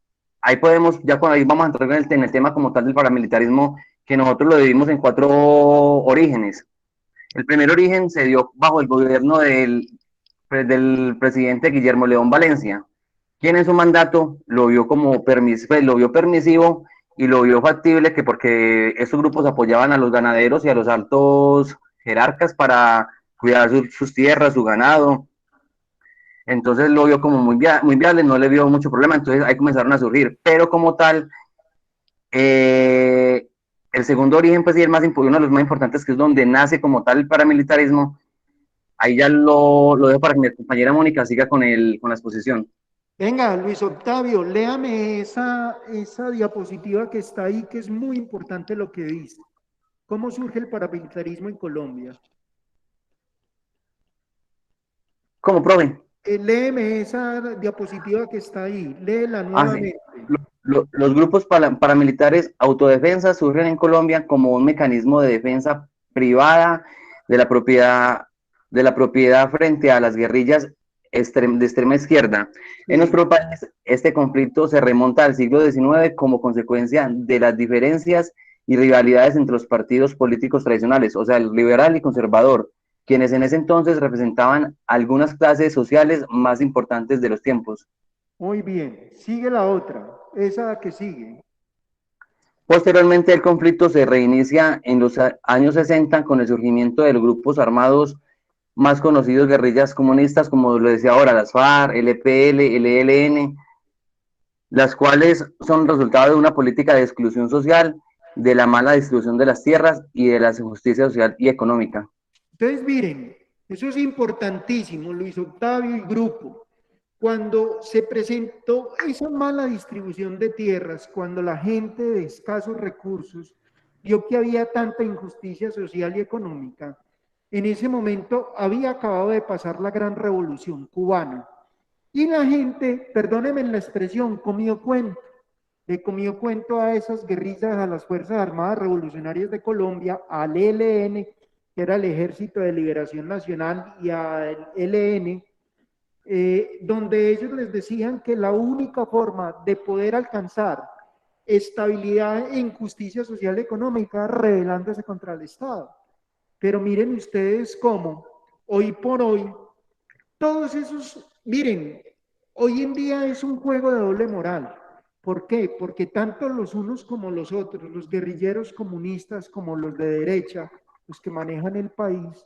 Ahí podemos, ya cuando ahí vamos a entrar en el tema como tal del paramilitarismo, que nosotros lo dividimos en 4 orígenes. El primer origen se dio bajo el gobierno del presidente Guillermo León Valencia, quien en su mandato lo vio como lo vio permisivo y lo vio factible, que porque estos grupos apoyaban a los ganaderos y a los altos jerarcas para cuidar sus tierras, su ganado. Entonces lo vio como muy viable, no le vio mucho problema, entonces ahí comenzaron a surgir. Pero como tal, el segundo origen, pues, y uno de los más importantes, que es donde nace como tal el paramilitarismo, ahí ya lo dejo para que mi compañera Mónica siga con la exposición. Venga, Luis Octavio, léame esa diapositiva que está ahí, que es muy importante lo que dice. ¿Cómo surge el paramilitarismo en Colombia? ¿Cómo, profe? Léeme esa diapositiva que está ahí, léela nuevamente. Sí. Los grupos paramilitares autodefensa surgen en Colombia como un mecanismo de defensa privada de la propiedad frente a las guerrillas de extrema izquierda. Sí. En nuestro país, este conflicto se remonta al siglo XIX como consecuencia de las diferencias y rivalidades entre los partidos políticos tradicionales, o sea, el liberal y conservador, quienes en ese entonces representaban algunas clases sociales más importantes de los tiempos. Muy bien, sigue la otra, esa que sigue. Posteriormente, el conflicto se reinicia en los años 60 con el surgimiento de los grupos armados más conocidos, guerrillas comunistas, como lo decía ahora, las FARC, el EPL, el ELN, las cuales son resultado de una política de exclusión social, de la mala distribución de las tierras y de la injusticia social y económica. Entonces, miren, eso es importantísimo, Luis Octavio y grupo. Cuando se presentó esa mala distribución de tierras, cuando la gente de escasos recursos vio que había tanta injusticia social y económica, en ese momento había acabado de pasar la gran revolución cubana. Y la gente, perdónenme la expresión, comió cuento. Le comió cuento a esas guerrillas, a las Fuerzas Armadas Revolucionarias de Colombia, al ELN, que era el Ejército de Liberación Nacional, y al ELN, donde ellos les decían que la única forma de poder alcanzar estabilidad e injusticia social y económica era rebelándose contra el Estado. Pero miren ustedes cómo, hoy por hoy, todos esos, miren, hoy en día es un juego de doble moral. ¿Por qué? Porque tanto los unos como los otros, los guerrilleros comunistas como los de derecha, los que manejan el país,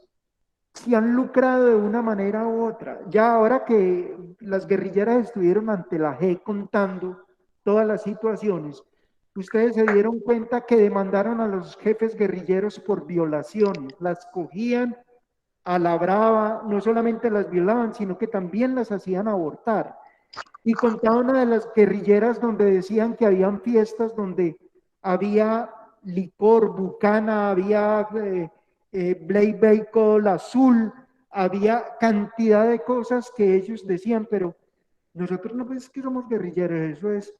se han lucrado de una manera u otra. Ya ahora que las guerrilleras estuvieron ante la JEP contando todas las situaciones, ustedes se dieron cuenta que demandaron a los jefes guerrilleros por violaciones, las cogían a la brava, no solamente las violaban, sino que también las hacían abortar. Y contaba una de las guerrilleras donde decían que habían fiestas donde había licor, bucana, había Black Bacon azul, había cantidad de cosas que ellos decían, pero nosotros no es que somos guerrilleros, eso es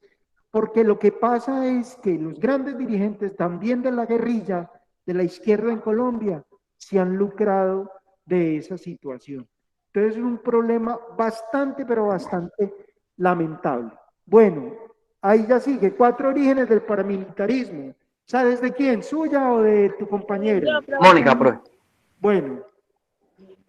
porque lo que pasa es que los grandes dirigentes también de la guerrilla, de la izquierda en Colombia, se han lucrado de esa situación. Entonces es un problema bastante, pero bastante lamentable. Bueno, Ahí ya sigue, 4 orígenes del paramilitarismo. ¿Sabes de quién? ¿Suya o de tu compañera? Yo, profe. Mónica, profe. Bueno,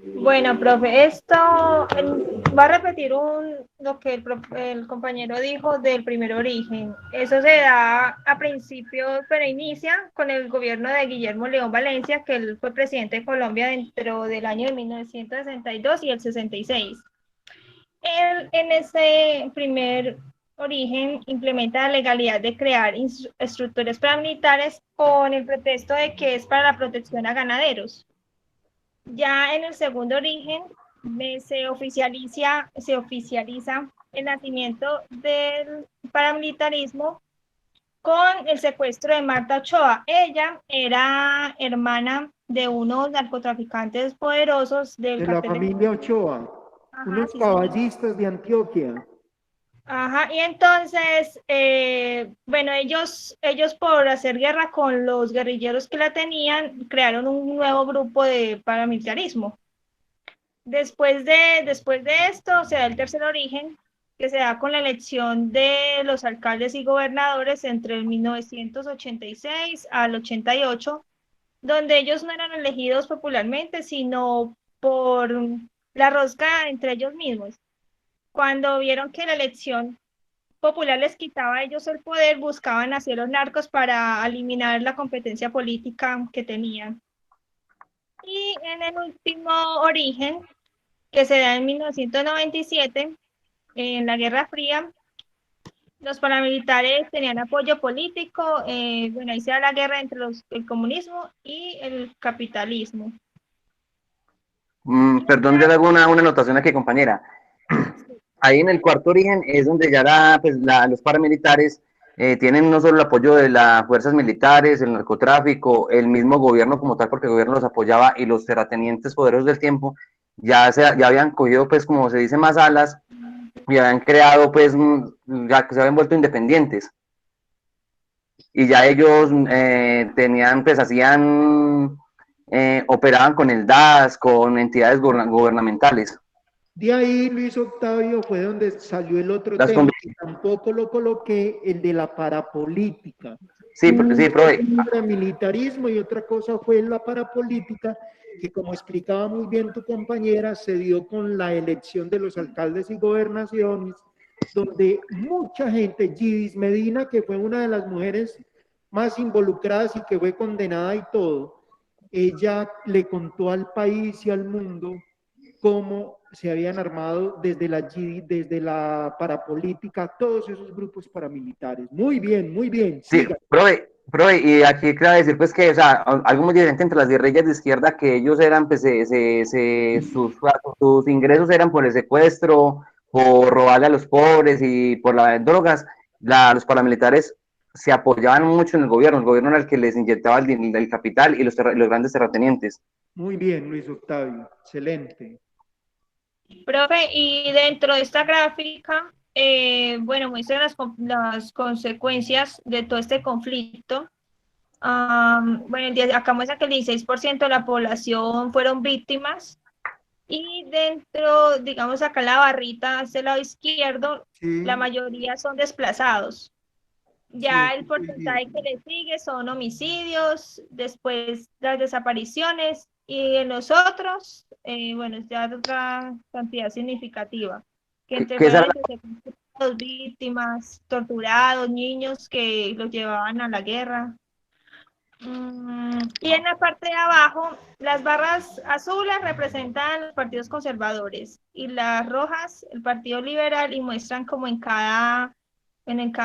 Bueno, profe, esto va a repetir lo que el compañero dijo del primer origen. Eso se da a principios, pero inicia con el gobierno de Guillermo León Valencia, que él fue presidente de Colombia dentro del año de 1962 y el 66. Él, en ese primer origen, implementa la legalidad de crear estructuras paramilitares con el pretexto de que es para la protección a ganaderos. Ya en el segundo origen se oficializa el nacimiento del paramilitarismo con el secuestro de Marta Ochoa. Ella era hermana de unos narcotraficantes poderosos del de la cartel familia Ochoa, Ajá, unos sí, caballistas de Antioquia. Ajá, y entonces, bueno, ellos por hacer guerra con los guerrilleros que la tenían, crearon un nuevo grupo de paramilitarismo. Después de esto, se da el tercer origen, que se da con la elección de los alcaldes y gobernadores entre el 1986 al 88, donde ellos no eran elegidos popularmente, sino por la rosca entre ellos mismos. Cuando vieron que la elección popular les quitaba a ellos el poder, buscaban hacia los narcos para eliminar la competencia política que tenían. Y en el último origen, que se da en 1997, en la Guerra Fría, los paramilitares tenían apoyo político, bueno, ahí se da la guerra entre el comunismo y el capitalismo. Perdón, yo le hago una anotación aquí, compañera. Ahí en el cuarto origen es donde ya los paramilitares tienen no solo el apoyo de las fuerzas militares, el narcotráfico, el mismo gobierno como tal, porque el gobierno los apoyaba y los terratenientes poderosos del tiempo ya habían cogido, pues, como se dice, más alas y habían creado, pues, ya que se habían vuelto independientes. Y ya ellos tenían, pues, operaban con el DAS, con entidades gubernamentales. De ahí, Luis Octavio, fue donde salió el otro tema, que tampoco lo coloqué, el de la parapolítica. Sí, profe. Un militarismo y otra cosa fue la parapolítica, que como explicaba muy bien tu compañera, se dio con la elección de los alcaldes y gobernaciones, donde mucha gente, Gidis Medina, que fue una de las mujeres más involucradas y que fue condenada y todo, ella le contó al país y al mundo cómo se habían armado desde la parapolítica todos esos grupos paramilitares. Muy bien, muy bien. Sí, profe, y aquí quiero decir pues que, o sea, algo muy diferente entre las guerrillas de izquierda, que ellos eran, pues, sus ingresos eran por el secuestro, por robarle a los pobres y por la drogas. Los paramilitares se apoyaban mucho en el gobierno era el que les inyectaba el capital y los grandes terratenientes. Muy bien, Luis Octavio, excelente. Profe, y dentro de esta gráfica, bueno, muestra las consecuencias de todo este conflicto. Bueno, acá muestra que el 16% de la población fueron víctimas y dentro, digamos acá la barrita hacia el lado izquierdo, sí, la mayoría son desplazados. Ya sí, el porcentaje que le sigue son homicidios, después las desapariciones y en los otros, bueno, ya otra cantidad significativa. Que entre los víctimas, torturados, niños que los llevaban a la guerra. Y en la parte de abajo, las barras azules representan los partidos conservadores y las rojas el Partido Liberal, y muestran como en cada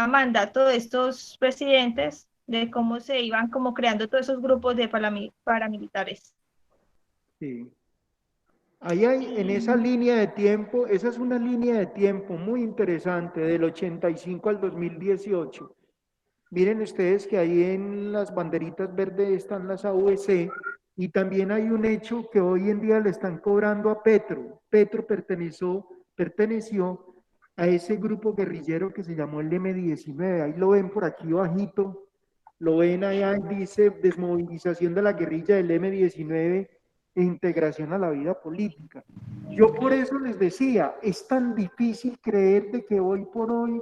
mandato de estos presidentes de cómo se iban como creando todos esos grupos de paramilitares. Sí. Ahí hay, en esa línea de tiempo, esa es una línea de tiempo muy interesante, del 85 al 2018. Miren ustedes que ahí en las banderitas verdes están las AUC, y también hay un hecho que hoy en día le están cobrando a Petro. Petro perteneció a ese grupo guerrillero que se llamó el M-19. Ahí lo ven por aquí bajito, lo ven allá, dice desmovilización de la guerrilla del M-19 e integración a la vida política. Yo por eso les decía, es tan difícil creer de que hoy por hoy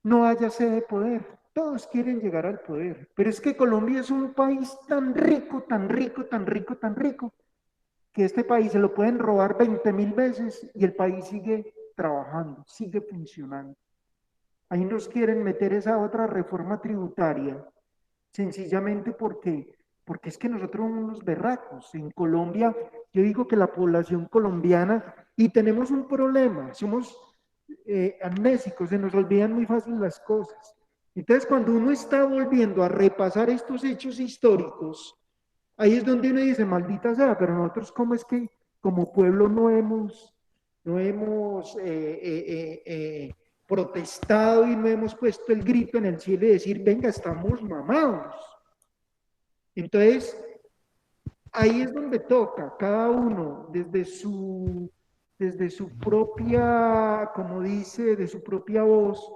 no haya sede de poder. Todos quieren llegar al poder, pero es que Colombia es un país tan rico, tan rico, tan rico, tan rico, que este país se lo pueden robar 20.000 veces y el país sigue trabajando, sigue funcionando. Ahí nos quieren meter esa otra reforma tributaria, sencillamente porque es que nosotros somos unos berracos. En Colombia, yo digo que la población colombiana, y tenemos un problema, somos amnésicos, se nos olvidan muy fácil las cosas. Entonces, cuando uno está volviendo a repasar estos hechos históricos, ahí es donde uno dice, maldita sea, pero nosotros cómo es que como pueblo no hemos protestado y no hemos puesto el grito en el cielo y decir, venga, estamos mamados. Entonces, ahí es donde toca, cada uno desde su propia, como dice, de su propia voz,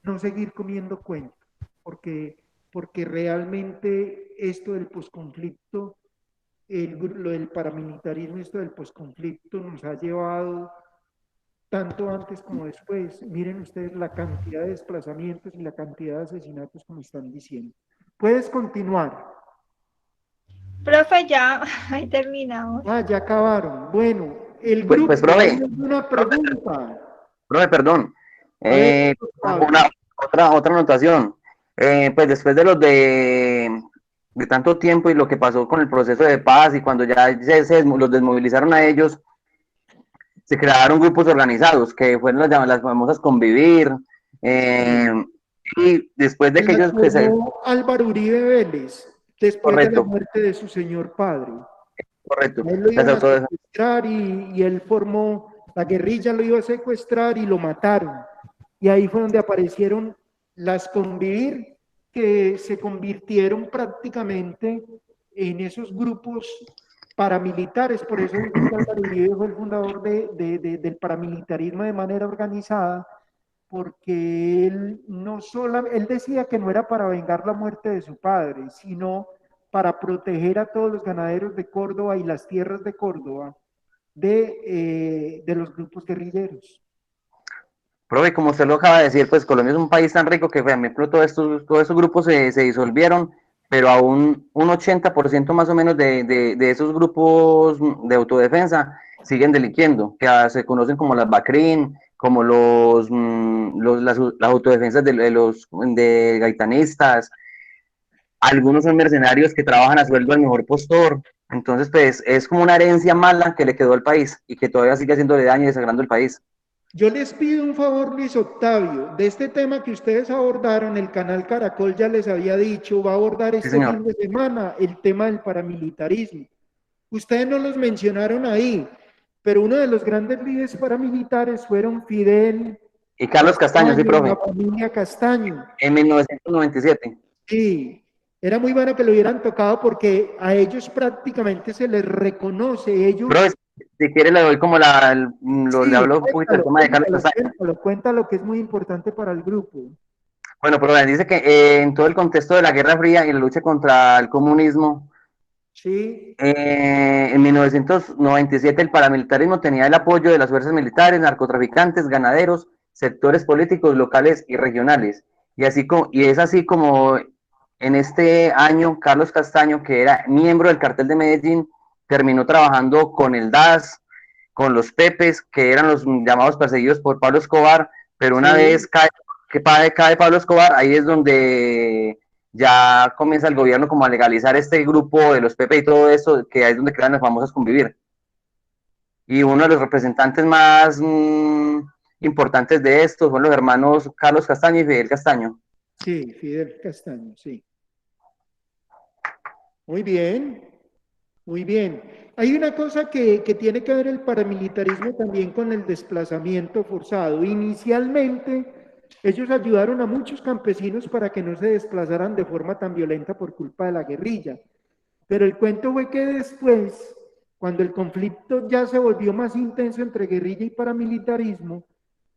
no seguir comiendo cuento, porque realmente esto del posconflicto, lo del paramilitarismo, esto del posconflicto nos ha llevado tanto antes como después. Miren ustedes la cantidad de desplazamientos y la cantidad de asesinatos como están diciendo. Puedes continuar. Profe, ya, ahí terminamos. Ah, ya acabaron. Bueno, el grupo, Pues, profe, una pregunta. profe, perdón. A ver, Otra anotación. Pues después de tanto tiempo y lo que pasó con el proceso de paz y cuando ya los desmovilizaron a ellos, se crearon grupos organizados que fueron las famosas Convivir. Y después de que ellos... Álvaro Uribe Vélez, después de la muerte de su señor padre. Correcto. Él lo iban a secuestrar y él formó, la guerrilla lo iba a secuestrar y lo mataron. Y ahí fue donde aparecieron las Convivir, que se convirtieron prácticamente en esos grupos paramilitares. Por eso Álvaro Uribe fue el fundador del paramilitarismo de manera organizada, porque él decía que no era para vengar la muerte de su padre, sino para proteger a todos los ganaderos de Córdoba y las tierras de Córdoba de los grupos guerrilleros. Profe, como usted lo acaba de decir, pues Colombia es un país tan rico que, por ejemplo, todos estos grupos se disolvieron, pero aún un 80% más o menos de esos grupos de autodefensa siguen delinquiendo, que se conocen como las BACRIN, como las autodefensas de gaitanistas. Algunos son mercenarios que trabajan a sueldo al mejor postor. Entonces, pues, es como una herencia mala que le quedó al país y que todavía sigue haciéndole daño y desangrando el país. Yo les pido un favor, Luis Octavio, de este tema que ustedes abordaron, el canal Caracol ya les había dicho, va a abordar este fin de semana el tema del paramilitarismo. Ustedes no los mencionaron ahí, pero uno de los grandes líderes paramilitares fueron Fidel y Carlos Castaño, sí, profe. La familia Castaño. En 1997. Sí, era muy bueno que lo hubieran tocado porque a ellos prácticamente se les reconoce. Ellos... Profe, si quiere le doy como le hablo un poquito del tema de Carlos Castaño. Cuéntalo, que es muy importante para el grupo. Bueno, profe, dice que en todo el contexto de la Guerra Fría y la lucha contra el comunismo, sí. En 1997 el paramilitarismo tenía el apoyo de las fuerzas militares, narcotraficantes, ganaderos, sectores políticos locales y regionales. Y es así como en este año Carlos Castaño, que era miembro del cartel de Medellín, terminó trabajando con el DAS, con los Pepes, que eran los llamados perseguidos por Pablo Escobar, pero una vez cae Pablo Escobar, ahí es donde ya comienza el gobierno como a legalizar este grupo de los Pepe y todo eso, que ahí es donde crean las famosas Convivir. Y uno de los representantes más importantes de estos fueron los hermanos Carlos Castaño y Fidel Castaño. Sí, Fidel Castaño, sí. Muy bien, muy bien. Hay una cosa que tiene que ver el paramilitarismo también con el desplazamiento forzado. Inicialmente, ellos ayudaron a muchos campesinos para que no se desplazaran de forma tan violenta por culpa de la guerrilla. Pero el cuento fue que después, cuando el conflicto ya se volvió más intenso entre guerrilla y paramilitarismo,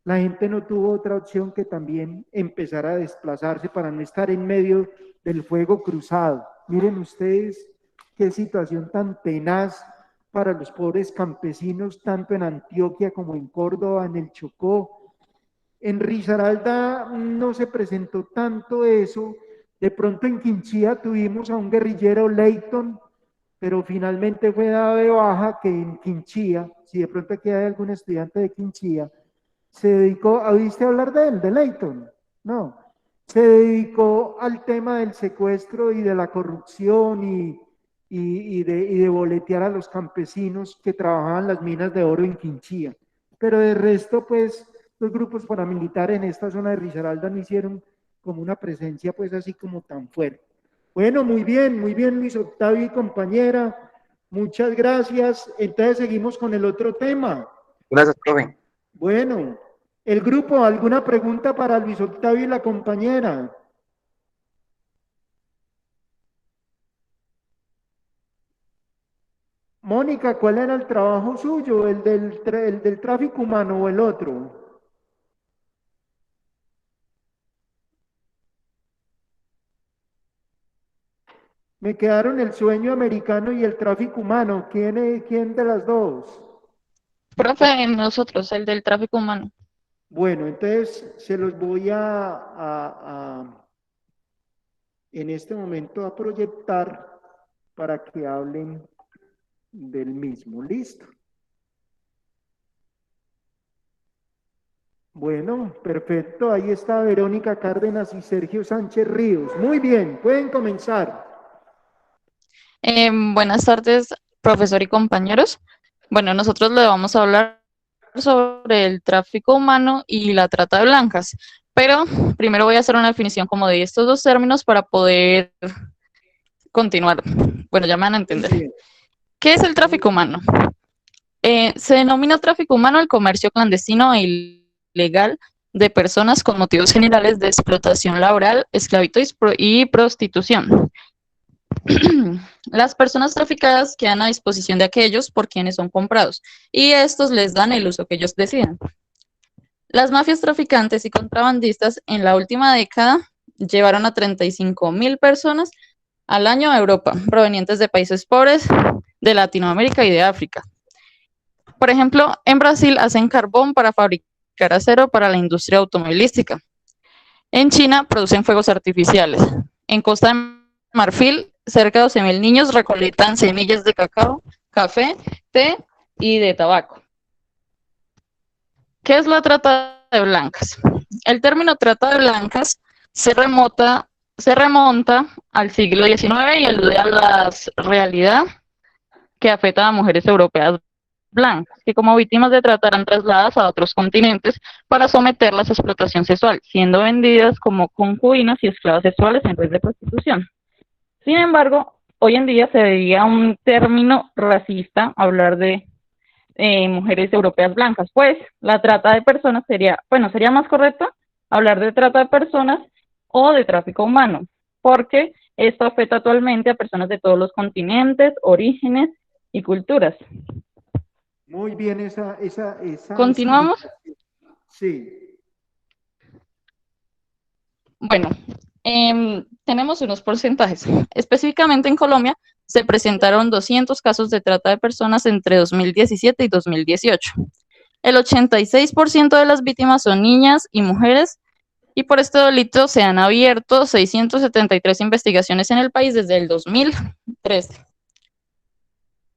la gente no tuvo otra opción que también empezar a desplazarse para no estar en medio del fuego cruzado. Miren ustedes qué situación tan tenaz para los pobres campesinos, tanto en Antioquia como en Córdoba, en el Chocó. En Risaralda no se presentó tanto eso. De pronto en Quinchía tuvimos a un guerrillero, Leighton, pero finalmente fue dado de baja, que en Quinchía, si de pronto aquí hay algún estudiante de Quinchía, se dedicó, ¿oíste hablar de él, de Leighton? No, se dedicó al tema del secuestro y de la corrupción y de boletear a los campesinos que trabajaban las minas de oro en Quinchía. Pero de resto, pues, los grupos paramilitares en esta zona de Risaralda no hicieron como una presencia, pues, así como tan fuerte. Bueno, muy bien, Luis Octavio y compañera. Muchas gracias. Entonces seguimos con el otro tema. Gracias, profe. Bueno, el grupo, ¿alguna pregunta para Luis Octavio y la compañera? Mónica, ¿cuál era el trabajo suyo? ¿El del tráfico humano o el otro? Me quedaron el sueño americano y el tráfico humano. ¿Quién de las dos? Profe, nosotros, el del tráfico humano. Bueno, entonces se los voy en este momento a proyectar para que hablen del mismo. ¿Listo? Bueno, perfecto. Ahí está Verónica Cárdenas y Sergio Sánchez Ríos. Muy bien, pueden comenzar. Buenas tardes, profesor y compañeros. Bueno, nosotros le vamos a hablar sobre el tráfico humano y la trata de blancas, pero primero voy a hacer una definición como de estos dos términos para poder continuar. Bueno, ya me van a entender. ¿Qué es el tráfico humano? Se denomina tráfico humano el comercio clandestino e ilegal de personas con motivos generales de explotación laboral, esclavitud y prostitución. Las personas traficadas quedan a disposición de aquellos por quienes son comprados y estos les dan el uso que ellos decidan. Las mafias traficantes y contrabandistas en la última década llevaron a 35.000 personas al año a Europa, provenientes de países pobres, de Latinoamérica y de África. Por ejemplo, en Brasil hacen carbón para fabricar acero para la industria automovilística. En China producen fuegos artificiales. En Costa de Marfil, cerca de 12.000 niños recolectan semillas de cacao, café, té y de tabaco. ¿Qué es la trata de blancas? El término trata de blancas se remonta al siglo XIX y alude a la realidad que afecta a mujeres europeas blancas, que como víctimas de trata eran trasladadas a otros continentes para someterlas a explotación sexual, siendo vendidas como concubinas y esclavas sexuales en red de prostitución. Sin embargo, hoy en día se veía un término racista hablar de mujeres europeas blancas, pues la trata de personas sería más correcto hablar de trata de personas o de tráfico humano, porque esto afecta actualmente a personas de todos los continentes, orígenes y culturas. Muy bien, esa. ¿Continuamos? Sí. Bueno, tenemos unos porcentajes. Específicamente en Colombia se presentaron 200 casos de trata de personas entre 2017 y 2018. El 86% de las víctimas son niñas y mujeres, y por este delito se han abierto 673 investigaciones en el país desde el 2013.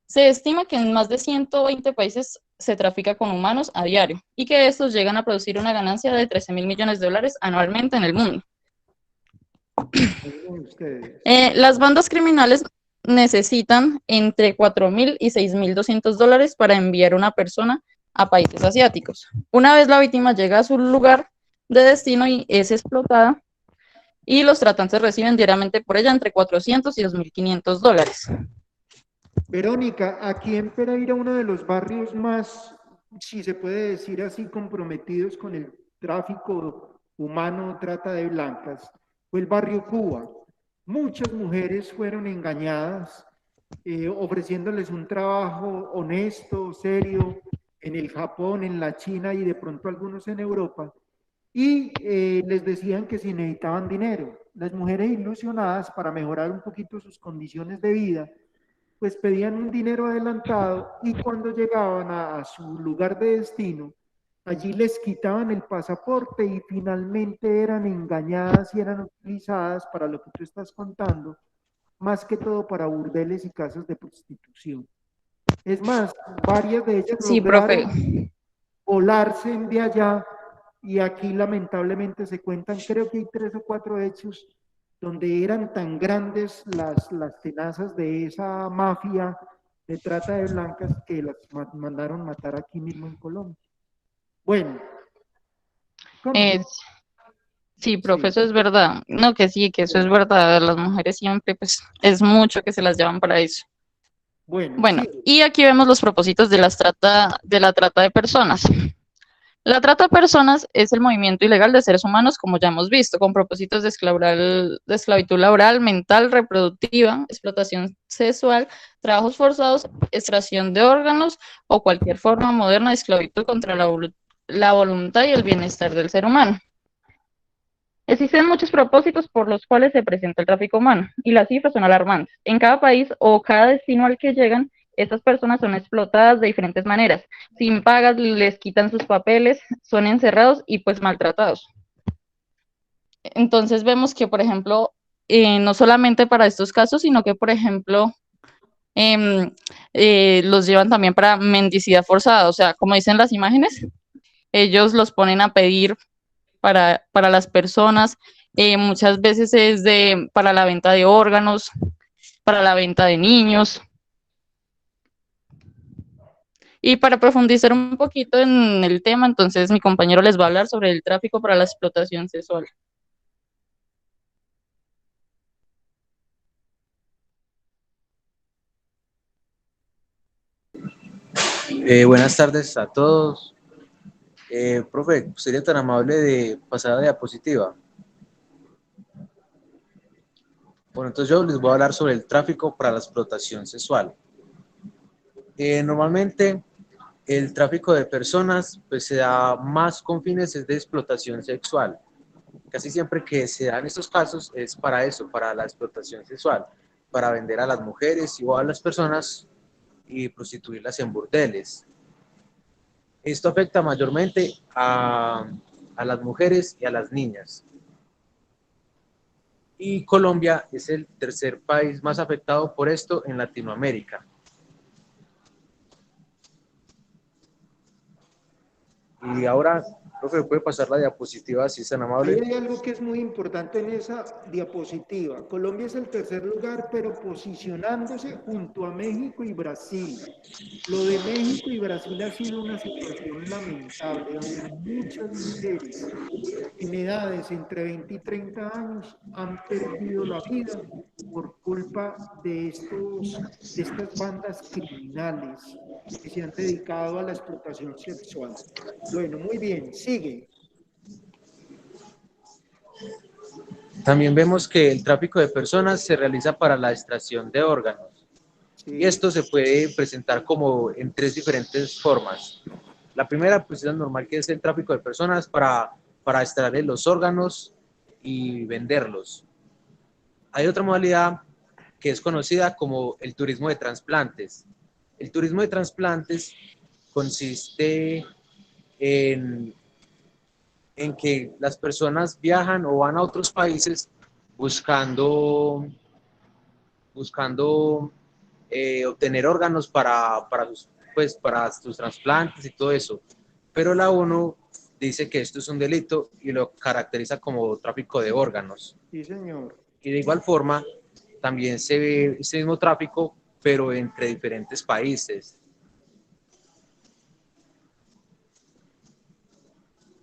Se estima que en más de 120 países se trafica con humanos a diario y que estos llegan a producir una ganancia de 13.000 millones de dólares anualmente en el mundo. Las bandas criminales necesitan entre 4.000 y 6.200 dólares para enviar una persona a países asiáticos. Una vez la víctima llega a su lugar de destino y es explotada, y los tratantes reciben diariamente por ella entre 400 y 2.500 dólares. Verónica, aquí en Pereira, uno de los barrios más, si se puede decir así, comprometidos con el tráfico humano, trata de blancas, fue el barrio Cuba. Muchas mujeres fueron engañadas, ofreciéndoles un trabajo honesto, serio, en el Japón, en la China y de pronto algunos en Europa, y les decían que si necesitaban dinero. Las mujeres ilusionadas para mejorar un poquito sus condiciones de vida, pues pedían un dinero adelantado y cuando llegaban a su lugar de destino, Allí les quitaban el pasaporte y finalmente eran engañadas y eran utilizadas para lo que tú estás contando, más que todo para burdeles y casas de prostitución. Es más, varias de ellas Sí, profe. lograron volarse de allá y aquí lamentablemente se cuentan, creo que hay 3 o 4 hechos donde eran tan grandes las tenazas de esa mafia de trata de blancas que las mandaron matar aquí mismo en Colombia. Bueno. Sí, profe, eso es verdad. No, que sí, que eso es verdad. Las mujeres siempre, pues, es mucho que se las llevan para eso. Bueno, sí. y aquí vemos los propósitos de la trata de personas. La trata de personas es el movimiento ilegal de seres humanos, como ya hemos visto, con propósitos de esclavitud laboral, mental, reproductiva, explotación sexual, trabajos forzados, extracción de órganos o cualquier forma moderna de esclavitud contra la voluntad y el bienestar del ser humano. Existen muchos propósitos por los cuales se presenta el tráfico humano, y las cifras son alarmantes. En cada país o cada destino al que llegan, estas personas son explotadas de diferentes maneras. Sin pagas, les quitan sus papeles, son encerrados y pues maltratados. Entonces vemos que, por ejemplo, no solamente para estos casos, sino que, por ejemplo, los llevan también para mendicidad forzada. O sea, como dicen las imágenes, ellos los ponen a pedir para las personas, muchas veces es para la venta de órganos, para la venta de niños. Y para profundizar un poquito en el tema, entonces mi compañero les va a hablar sobre el tráfico para la explotación sexual. Buenas tardes a todos. Profe, ¿sería tan amable de pasar a la diapositiva? Bueno, entonces yo les voy a hablar sobre el tráfico para la explotación sexual. Normalmente el tráfico de personas pues se da más con fines de explotación sexual. Casi siempre que se dan estos casos es para eso, para la explotación sexual, para vender a las mujeres o a las personas y prostituirlas en burdeles. Esto afecta mayormente a las mujeres y a las niñas. Y Colombia es el tercer país más afectado por esto en Latinoamérica. Y ahora, profe, ¿puede pasar la diapositiva si es tan amable? Ahí hay algo que es muy importante en esa diapositiva. Colombia es el tercer lugar, pero posicionándose junto a México y Brasil. Lo de México y Brasil ha sido una situación lamentable, donde muchas mujeres en edades entre 20 y 30 años han perdido la vida por culpa de estas bandas criminales que se han dedicado a la explotación sexual. Bueno, muy bien, sigue. También vemos que el tráfico de personas se realiza para la extracción de órganos. Sí. Y esto se puede presentar como en 3 diferentes formas. La primera, pues es la normal, que es el tráfico de personas para extraer los órganos y venderlos. Hay otra modalidad que es conocida como el turismo de trasplantes. El turismo de trasplantes consiste en que las personas viajan o van a otros países buscando obtener órganos para sus trasplantes y todo eso. Pero la ONU dice que esto es un delito y lo caracteriza como tráfico de órganos. Sí, señor. Y de igual forma, también se ve ese mismo tráfico, pero entre diferentes países.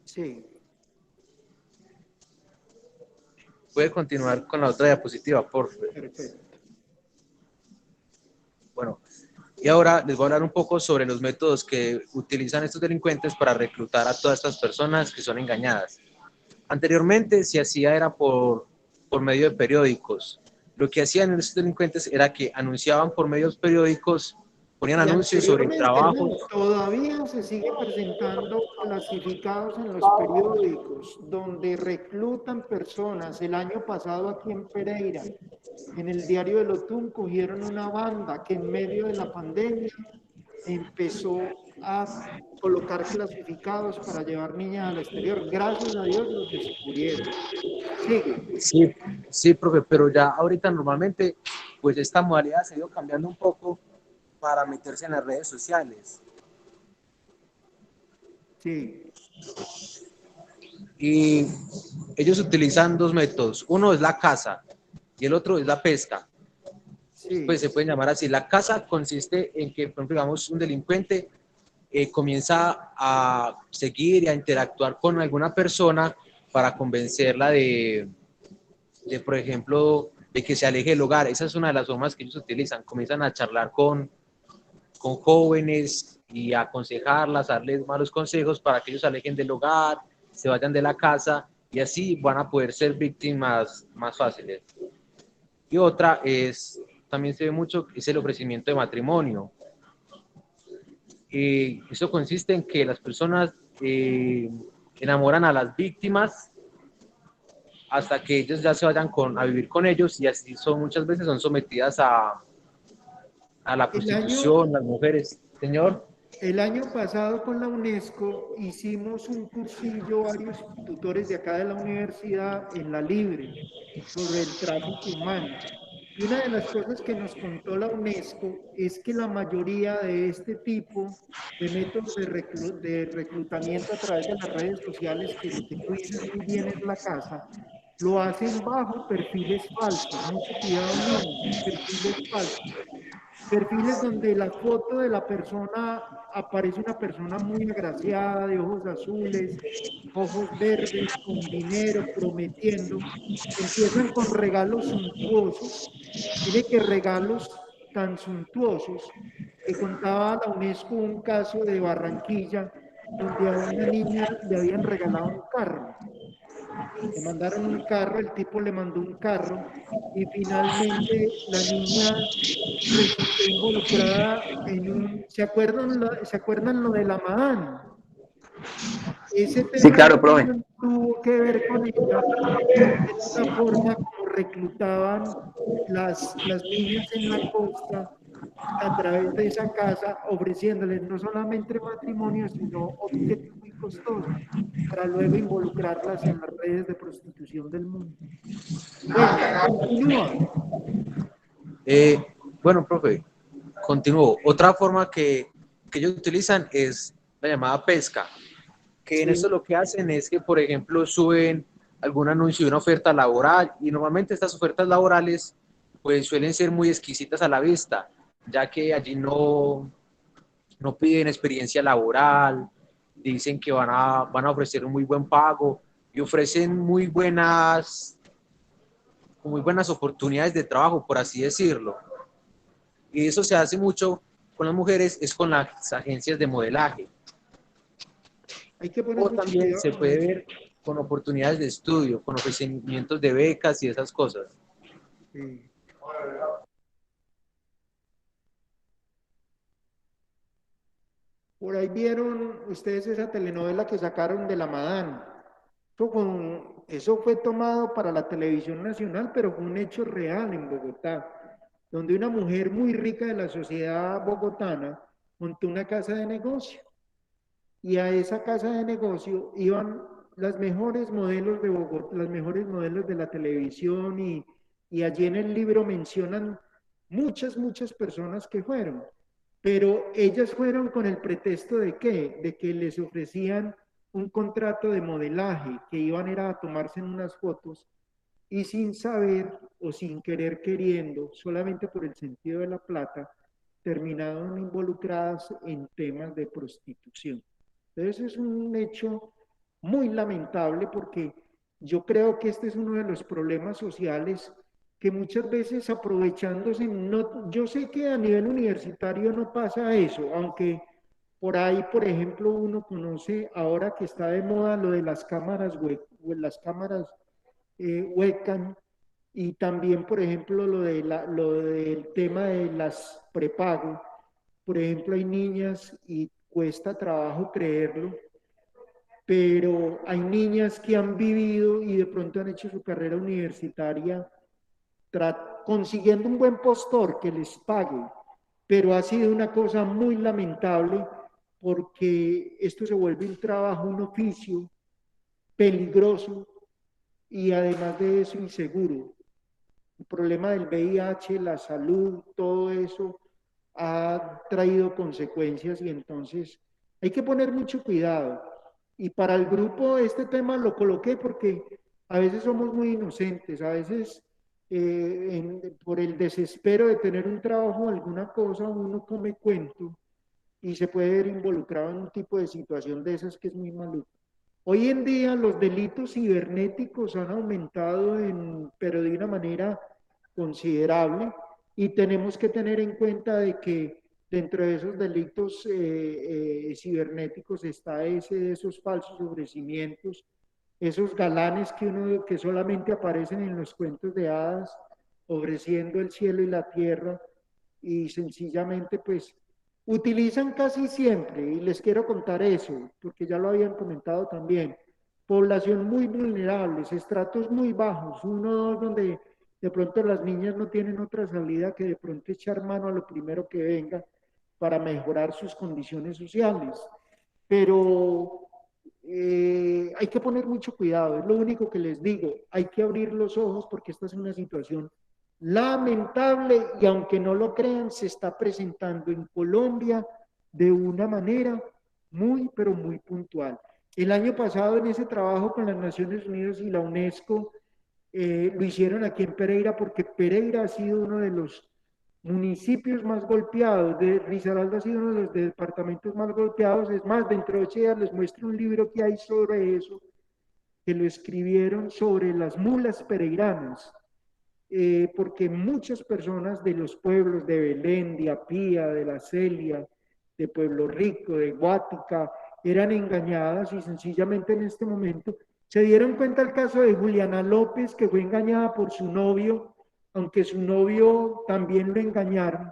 Sí. Puede continuar con la otra diapositiva, por favor. Perfecto. Bueno, y ahora les voy a hablar un poco sobre los métodos que utilizan estos delincuentes para reclutar a todas estas personas que son engañadas. Anteriormente se hacía era por medio de periódicos. Lo que hacían estos delincuentes era que anunciaban por medios periódicos, ponían anuncios sobre trabajos. Todavía se sigue presentando clasificados en los periódicos donde reclutan personas. El año pasado aquí en Pereira, en el diario El Otún, cogieron una banda que en medio de la pandemia empezó a colocar clasificados para llevar niñas al exterior. Gracias a Dios los descubrieron. Sigue. Sí, sí, profe, pero ya ahorita normalmente, pues esta modalidad se ha ido cambiando un poco para meterse en las redes sociales. Sí. Y ellos utilizan dos métodos. Uno es la caza y el otro es la pesca. Sí. Pues se pueden llamar así. La caza consiste en que, por ejemplo, digamos, un delincuente comienza a seguir y a interactuar con alguna persona para convencerla de, por ejemplo, de que se aleje del hogar. Esa es una de las formas que ellos utilizan. Comienzan a charlar con jóvenes y a aconsejarlas, a darles malos consejos para que ellos se alejen del hogar, se vayan de la casa y así van a poder ser víctimas más fáciles. Y otra es, también se ve mucho, es el ofrecimiento de matrimonio. Eso consiste en que las personas enamoran a las víctimas hasta que ellos ya se vayan a vivir con ellos y así muchas veces son sometidas a la prostitución, las mujeres. Señor. El año pasado con la UNESCO hicimos un cursillo, varios tutores de acá de la universidad en la Libre sobre el tráfico humano. Y una de las cosas que nos contó la UNESCO es que la mayoría de este tipo de métodos de reclutamiento a través de las redes sociales, que lo que tú dices muy bien es la casa, lo hacen bajo perfiles falsos. Mucho cuidado, niños, perfiles falsos. Perfiles donde la foto de la persona aparece una persona muy agraciada, de ojos azules, ojos verdes, con dinero, prometiendo. Empiezan con regalos suntuosos. Tiene que regalos tan suntuosos que contaba la UNESCO un caso de Barranquilla donde a una niña le habían regalado un carro. Le mandaron un carro, el tipo le mandó un carro y finalmente la niña resultó involucrada en un... ¿Se acuerdan lo de la Madán? Ese tema sí, claro, profe. tuvo que ver con ella, porque es una forma como reclutaban las niñas en la costa a través de esa casa, ofreciéndoles no solamente matrimonio, sino objetos muy costosos, para luego involucrarlas en las redes de prostitución del mundo. Bueno, continúa. Bueno, profe, continúo. Otra forma que ellos utilizan es la llamada pesca, que en esto lo que hacen es que, por ejemplo, suben algún anuncio de una oferta laboral y normalmente estas ofertas laborales pues suelen ser muy exquisitas a la vista, ya que allí no piden experiencia laboral, dicen que van a ofrecer un muy buen pago y ofrecen muy buenas oportunidades de trabajo, por así decirlo. Y eso se hace mucho con las mujeres, es con las agencias de modelaje. O también se puede ver con oportunidades de estudio, con ofrecimientos de becas y esas cosas. Sí. Por ahí vieron ustedes esa telenovela que sacaron de la Madán. Eso fue tomado para la televisión nacional, pero fue un hecho real en Bogotá, donde una mujer muy rica de la sociedad bogotana montó una casa de negocio. Y a esa casa de negocio iban las mejores modelos de Bogotá, las mejores modelos de la televisión, y allí en el libro mencionan muchas personas que fueron. Pero ellas fueron con el pretexto de ¿qué? De que les ofrecían un contrato de modelaje, que iban a tomarse unas fotos y sin saber o sin querer queriendo, solamente por el sentido de la plata, terminaron involucradas en temas de prostitución. Entonces es un hecho muy lamentable porque yo creo que este es uno de los problemas sociales que muchas veces aprovechándose, yo sé que a nivel universitario no pasa eso, aunque por ahí, por ejemplo, uno conoce ahora que está de moda lo de las cámaras webcam, y también, por ejemplo, lo del tema de las prepago. Por ejemplo, hay niñas, y cuesta trabajo creerlo, pero hay niñas que han vivido y de pronto han hecho su carrera universitaria consiguiendo un buen postor que les pague, pero ha sido una cosa muy lamentable porque esto se vuelve un trabajo, un oficio peligroso y además de eso inseguro. El problema del VIH, la salud, todo eso ha traído consecuencias y entonces hay que poner mucho cuidado. Y para el grupo este tema lo coloqué porque a veces somos muy inocentes, a veces por el desespero de tener un trabajo o alguna cosa, uno come cuento y se puede ver involucrado en un tipo de situación de esas que es muy maluco. Hoy en día los delitos cibernéticos han aumentado, pero de una manera considerable y tenemos que tener en cuenta de que dentro de esos delitos cibernéticos está esos falsos ofrecimientos, esos galanes que solamente aparecen en los cuentos de hadas, ofreciendo el cielo y la tierra y sencillamente pues utilizan casi siempre, y les quiero contar eso, porque ya lo habían comentado también, población muy vulnerable, estratos muy bajos, uno o dos donde de pronto las niñas no tienen otra salida que de pronto echar mano a lo primero que venga para mejorar sus condiciones sociales. Pero hay que poner mucho cuidado, es lo único que les digo, hay que abrir los ojos porque esta es una situación lamentable y aunque no lo crean, se está presentando en Colombia de una manera muy, pero muy puntual. El año pasado en ese trabajo con las Naciones Unidas y la UNESCO, lo hicieron aquí en Pereira porque Pereira ha sido uno de los municipios más golpeados, Risaralda ha sido uno de los departamentos más golpeados, es más, dentro de 8 días les muestro un libro que hay sobre eso, que lo escribieron sobre las mulas pereiranas, porque muchas personas de los pueblos de Belén, de Apía, de La Celia, de Pueblo Rico, de Guática, eran engañadas y sencillamente en este momento se dieron cuenta el caso de Juliana López, que fue engañada por su novio, aunque su novio también lo engañaron,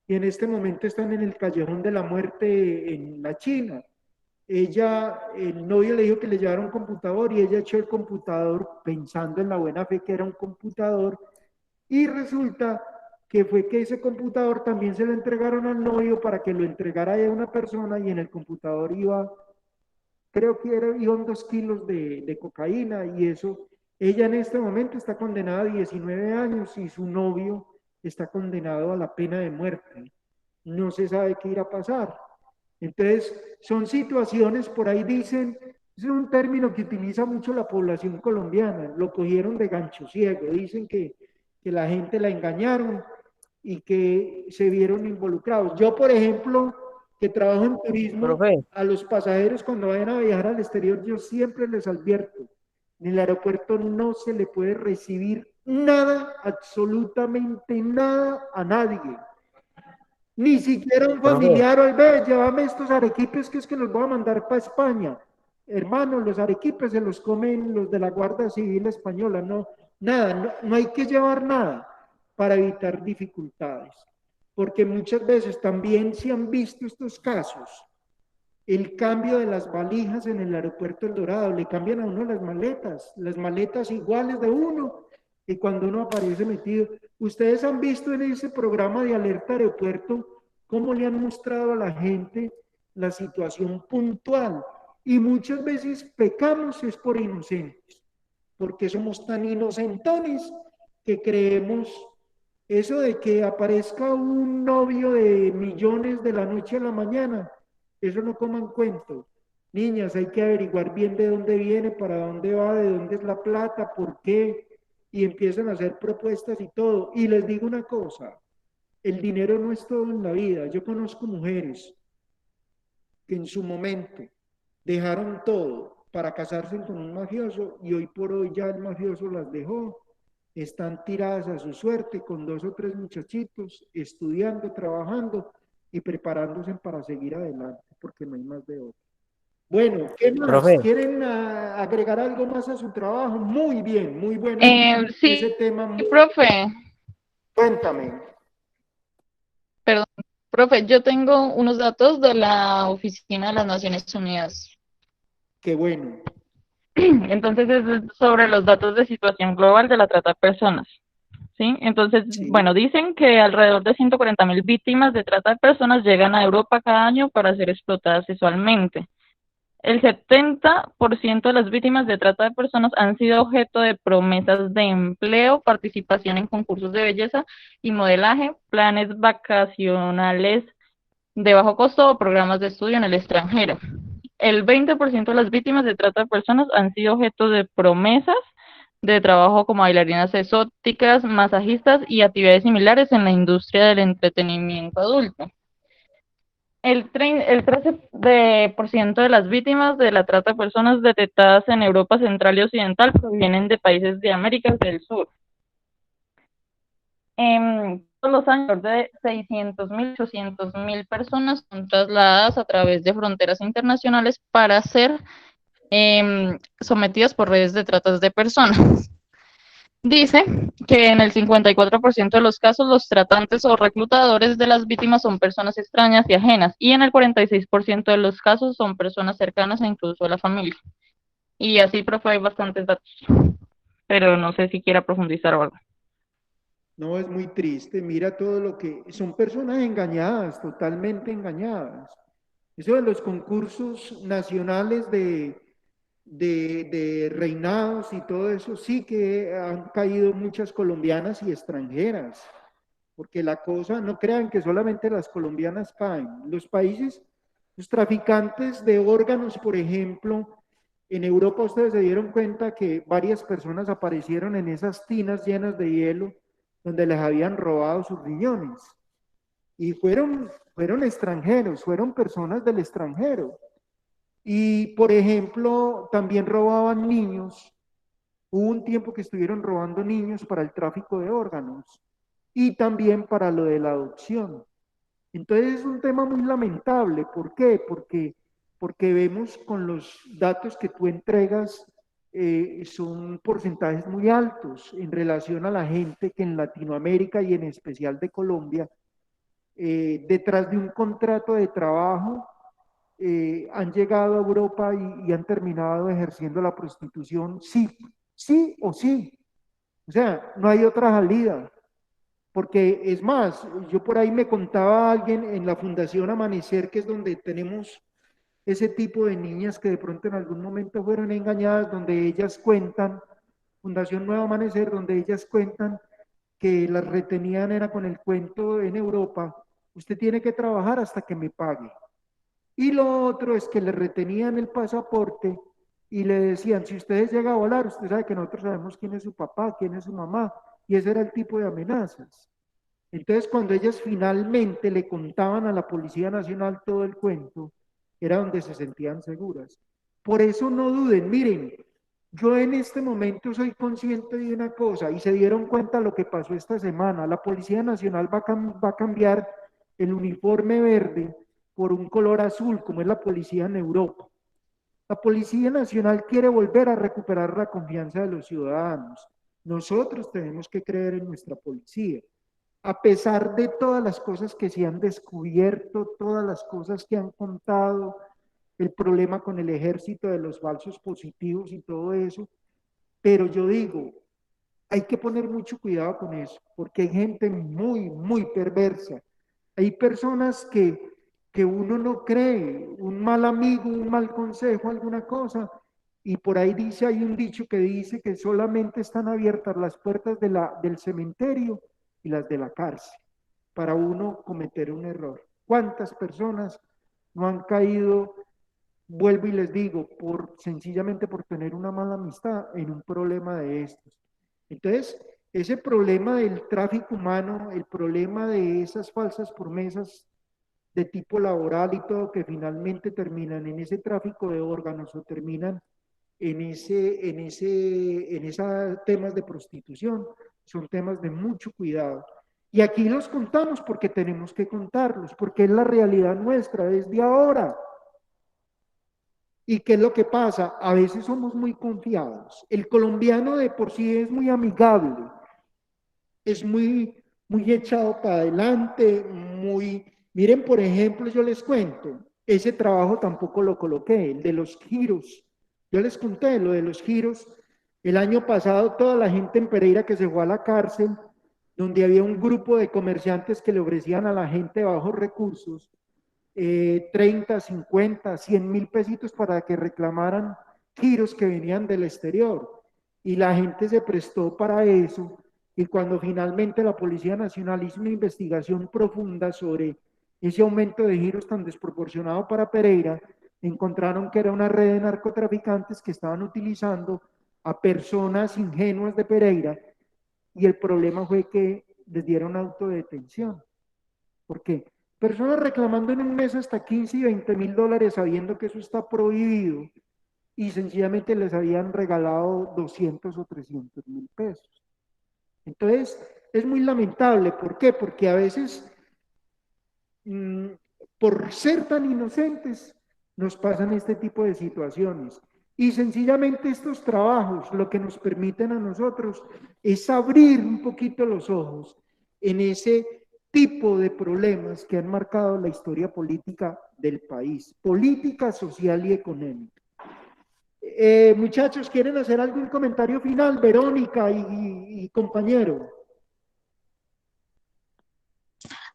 y en este momento están en el callejón de la muerte en la China. El novio le dijo que le llevara un computador y ella echó el computador pensando en la buena fe que era un computador y resulta que fue que ese computador también se lo entregaron al novio para que lo entregara a una persona y en el computador creo que iban 2 kilos de cocaína y eso, ella en este momento está condenada a 19 años y su novio está condenado a la pena de muerte. No se sabe qué irá a pasar. Entonces, son situaciones, por ahí dicen, es un término que utiliza mucho la población colombiana, lo cogieron de gancho ciego, dicen que la gente la engañaron y que se vieron involucrados. Yo, por ejemplo, que trabajo en turismo, Profe. a los pasajeros cuando vayan a viajar al exterior, yo siempre les advierto, en el aeropuerto no se le puede recibir nada, absolutamente nada a nadie. Ni siquiera un familiar, hoy ve, llévame estos arequipes que es que los voy a mandar para España. Hermano, los arequipes se los comen los de la Guardia Civil Española, no, nada, no hay que llevar nada para evitar dificultades. Porque muchas veces también se han visto estos casos, el cambio de las valijas en el aeropuerto El Dorado, le cambian a uno las maletas iguales de uno, y cuando uno aparece metido, ustedes han visto en ese programa de Alerta Aeropuerto cómo le han mostrado a la gente la situación puntual y muchas veces pecamos es por inocentes, porque somos tan inocentones que creemos eso de que aparezca un novio de millones de la noche a la mañana, eso no coman cuento. Niñas, hay que averiguar bien de dónde viene, para dónde va, de dónde es la plata, por qué, y empiezan a hacer propuestas y todo. Y les digo una cosa, el dinero no es todo en la vida. Yo conozco mujeres que en su momento dejaron todo para casarse con un mafioso y hoy por hoy ya el mafioso las dejó. Están tiradas a su suerte con 2 o 3 muchachitos, estudiando, trabajando y preparándose para seguir adelante, porque no hay más de otro. Bueno, ¿qué más? Profe. ¿Quieren agregar algo más a su trabajo? Muy bien, muy bueno. Sí, ese tema. profe, Cuéntame. perdón, profe, yo tengo unos datos de la Oficina de las Naciones Unidas. Qué bueno. Entonces es sobre los datos de situación global de la trata de personas. ¿sí? Entonces, Sí. bueno, dicen que alrededor de 140.000 víctimas de trata de personas llegan a Europa cada año para ser explotadas sexualmente. El 70% de las víctimas de trata de personas han sido objeto de promesas de empleo, participación en concursos de belleza y modelaje, planes vacacionales de bajo costo o programas de estudio en el extranjero. El 20% de las víctimas de trata de personas han sido objeto de promesas de trabajo como bailarinas exóticas, masajistas y actividades similares en la industria del entretenimiento adulto. El 13% de las víctimas de la trata de personas detectadas en Europa Central y Occidental provienen de países de América del Sur. Todos los años, de 600.000, 800.000 personas son trasladadas a través de fronteras internacionales para ser sometidas por redes de tratas de personas. Dice que en el 54% de los casos los tratantes o reclutadores de las víctimas son personas extrañas y ajenas, y en el 46% de los casos son personas cercanas e incluso la familia. Y así, profe, hay bastantes datos, pero no sé si quiera profundizar o algo. No, es muy triste. Mira todo lo que... Son personas engañadas, totalmente engañadas. Eso de los concursos nacionales de reinados y todo eso, sí que han caído muchas colombianas y extranjeras. Porque la cosa, no crean que solamente las colombianas caen. Los países, los traficantes de órganos, por ejemplo, en Europa ustedes se dieron cuenta que varias personas aparecieron en esas tinas llenas de hielo donde les habían robado sus riñones. Y fueron extranjeros, fueron personas del extranjero. Y, por ejemplo, también robaban niños. Hubo un tiempo que estuvieron robando niños para el tráfico de órganos y también para lo de la adopción. Entonces es un tema muy lamentable. ¿Por qué? Porque vemos con los datos que tú entregas, son porcentajes muy altos en relación a la gente que en Latinoamérica y en especial de Colombia, detrás de un contrato de trabajo, han llegado a Europa y han terminado ejerciendo la prostitución, sí o sí. O sea, no hay otra salida. Porque es más, yo por ahí me contaba alguien en la Fundación Amanecer, que es donde tenemos ese tipo de niñas que de pronto en algún momento fueron engañadas, donde ellas cuentan, Fundación Nuevo Amanecer, donde ellas cuentan que las retenían era con el cuento en Europa: usted tiene que trabajar hasta que me pague. Y lo otro es que le retenían el pasaporte y le decían: si usted llega a volar, usted sabe que nosotros sabemos quién es su papá, quién es su mamá, y ese era el tipo de amenazas. Entonces, cuando ellas finalmente le contaban a la Policía Nacional todo el cuento, era donde se sentían seguras. Por eso no duden, miren, yo en este momento soy consciente de una cosa, y se dieron cuenta lo que pasó esta semana. La Policía Nacional va a cambiar el uniforme verde por un color azul, como es la policía en Europa. La Policía Nacional quiere volver a recuperar la confianza de los ciudadanos. Nosotros tenemos que creer en nuestra policía. A pesar de todas las cosas que se han descubierto, todas las cosas que han contado, el problema con el ejército de los falsos positivos y todo eso, pero yo digo, hay que poner mucho cuidado con eso, porque hay gente muy, muy perversa. Hay personas que uno no cree, un mal amigo, un mal consejo, alguna cosa, y por ahí dice, hay un dicho que dice que solamente están abiertas las puertas del cementerio y las de la cárcel, para uno cometer un error. ¿Cuántas personas no han caído, vuelvo y les digo, sencillamente por tener una mala amistad, en un problema de estos? Entonces, ese problema del tráfico humano, el problema de esas falsas promesas de tipo laboral y todo, que finalmente terminan en ese tráfico de órganos o terminan en esos temas de prostitución, son temas de mucho cuidado. Y aquí los contamos porque tenemos que contarlos, porque es la realidad nuestra desde ahora. ¿Y qué es lo que pasa? A veces somos muy confiados. El colombiano de por sí es muy amigable, es muy echado para adelante, muy... Miren, por ejemplo, yo les cuento, ese trabajo tampoco lo coloqué, el de los giros. Yo les conté lo de los giros. El año pasado toda la gente en Pereira que se fue a la cárcel donde había un grupo de comerciantes que le ofrecían a la gente de bajos recursos 30, 50, 100.000 pesitos para que reclamaran giros que venían del exterior. Y la gente se prestó para eso. Y cuando finalmente la Policía Nacional hizo una investigación profunda sobre ese aumento de giros tan desproporcionado para Pereira, encontraron que era una red de narcotraficantes que estaban utilizando a personas ingenuas de Pereira, y el problema fue que les dieron autodetención. ¿Por qué? Personas reclamando en un mes hasta 15 y 20.000 dólares sabiendo que eso está prohibido, y sencillamente les habían regalado 200 o 300.000 pesos. Entonces, es muy lamentable. ¿Por qué? Porque a veces, por ser tan inocentes, nos pasan este tipo de situaciones. Y sencillamente estos trabajos lo que nos permiten a nosotros es abrir un poquito los ojos en ese tipo de problemas que han marcado la historia política del país, política, social y económica. Muchachos, ¿quieren hacer algún comentario final? Verónica y compañero.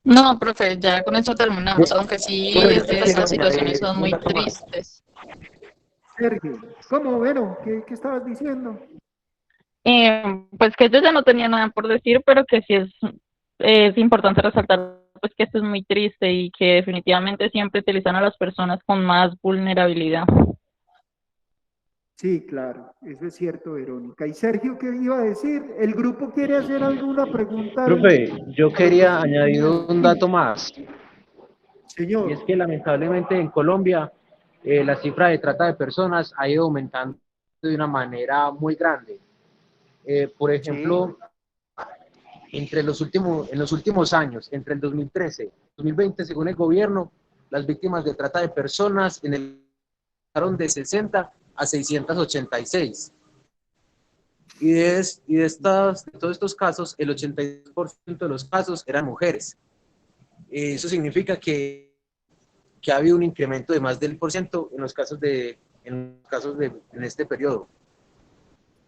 No, profe, ya con esto terminamos, aunque sí, estas situaciones son muy tristes. Sergio, ¿cómo, Vero? ¿Qué estabas diciendo? Pues que yo ya no tenía nada por decir, pero que sí es importante resaltar pues que esto es muy triste y que definitivamente siempre utilizan a las personas con más vulnerabilidad. Sí, claro, eso es cierto, Verónica. ¿Y Sergio qué iba a decir? ¿El grupo quiere hacer alguna pregunta? Profe, yo quería añadir un dato más. Señor. Y es que lamentablemente en Colombia la cifra de trata de personas ha ido aumentando de una manera muy grande. Por ejemplo, en los últimos años, entre el 2013 y 2020, según el gobierno, las víctimas de trata de personas pasaron de 60 a 686. Y de todos estos casos, el 82% de los casos eran mujeres. Eso significa que ha habido un incremento de más del % en este periodo.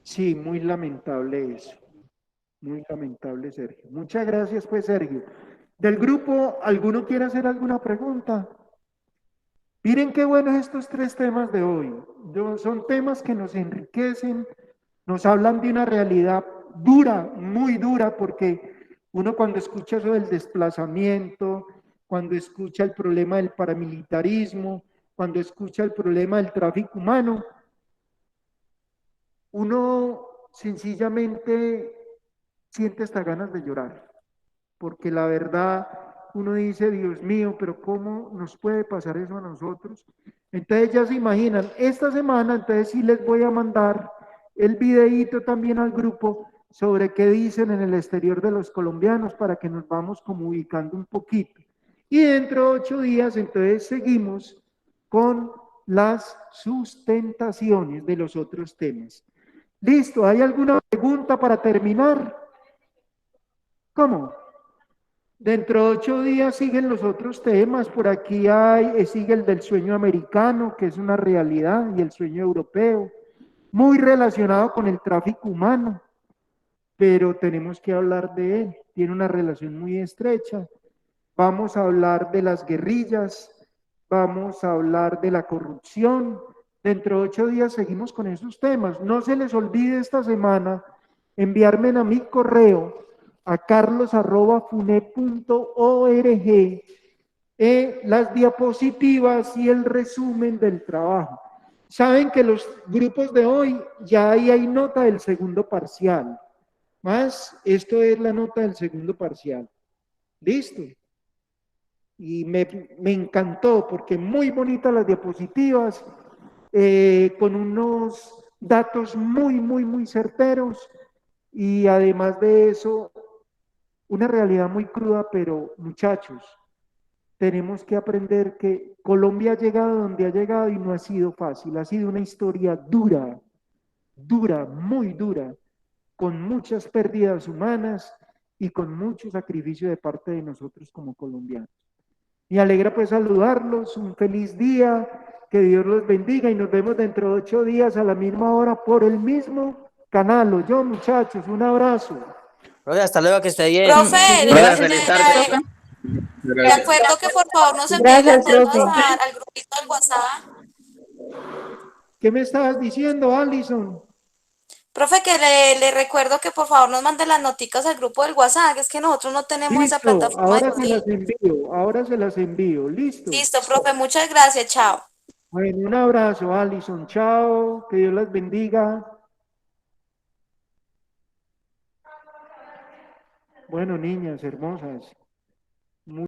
Sí, muy lamentable eso. Muy lamentable, Sergio. Muchas gracias, pues, Sergio. Del grupo, ¿alguno quiere hacer alguna pregunta? Miren qué buenos estos 3 temas de hoy. Son temas que nos enriquecen, nos hablan de una realidad dura, muy dura, porque uno cuando escucha eso del desplazamiento, cuando escucha el problema del paramilitarismo, cuando escucha el problema del tráfico humano, uno sencillamente siente hasta ganas de llorar, porque la verdad uno dice, Dios mío, pero ¿cómo nos puede pasar eso a nosotros? Entonces ya se imaginan, esta semana entonces sí les voy a mandar el videíto también al grupo sobre qué dicen en el exterior de los colombianos para que nos vamos como ubicando un poquito. Y dentro de 8 días entonces seguimos con las sustentaciones de los otros temas. Listo, ¿hay alguna pregunta para terminar? ¿Cómo? Dentro de 8 días siguen los otros temas. Por aquí sigue el del sueño americano, que es una realidad, y el sueño europeo, muy relacionado con el tráfico humano, pero tenemos que hablar de él. Tiene una relación muy estrecha. Vamos a hablar de las guerrillas, vamos a hablar de la corrupción. Dentro de 8 días seguimos con esos temas. No se les olvide esta semana enviarme a mi correo a carlos@funep.org las diapositivas y el resumen del trabajo. Saben que los grupos de hoy ya ahí hay nota del segundo parcial, más esto es la nota del segundo parcial. ¿Listo? Y me encantó porque muy bonitas las diapositivas, con unos datos muy certeros, y además de eso, una realidad muy cruda, pero muchachos, tenemos que aprender que Colombia ha llegado donde ha llegado y no ha sido fácil, ha sido una historia dura, muy dura, con muchas pérdidas humanas y con mucho sacrificio de parte de nosotros como colombianos. Me alegra pues saludarlos, un feliz día, que Dios los bendiga y nos vemos dentro de 8 días a la misma hora por el mismo canal. Yo, muchachos, un abrazo. Profe, hasta luego, que esté bien. Profe, Profe, feliz tarde. le acuerdo que por favor nos envíe Gracias, las notas profe. al grupito del WhatsApp. ¿Qué me estabas diciendo, Alison? Profe, que le recuerdo que por favor nos mande las noticas al grupo del WhatsApp, que es que nosotros no tenemos esa Listo, plataforma ahora se las disponible. envío, ahora se las envío, listo. Listo, profe, muchas gracias, chao. Bueno, un abrazo, Alison, chao, que Dios las bendiga. Bueno, niñas hermosas.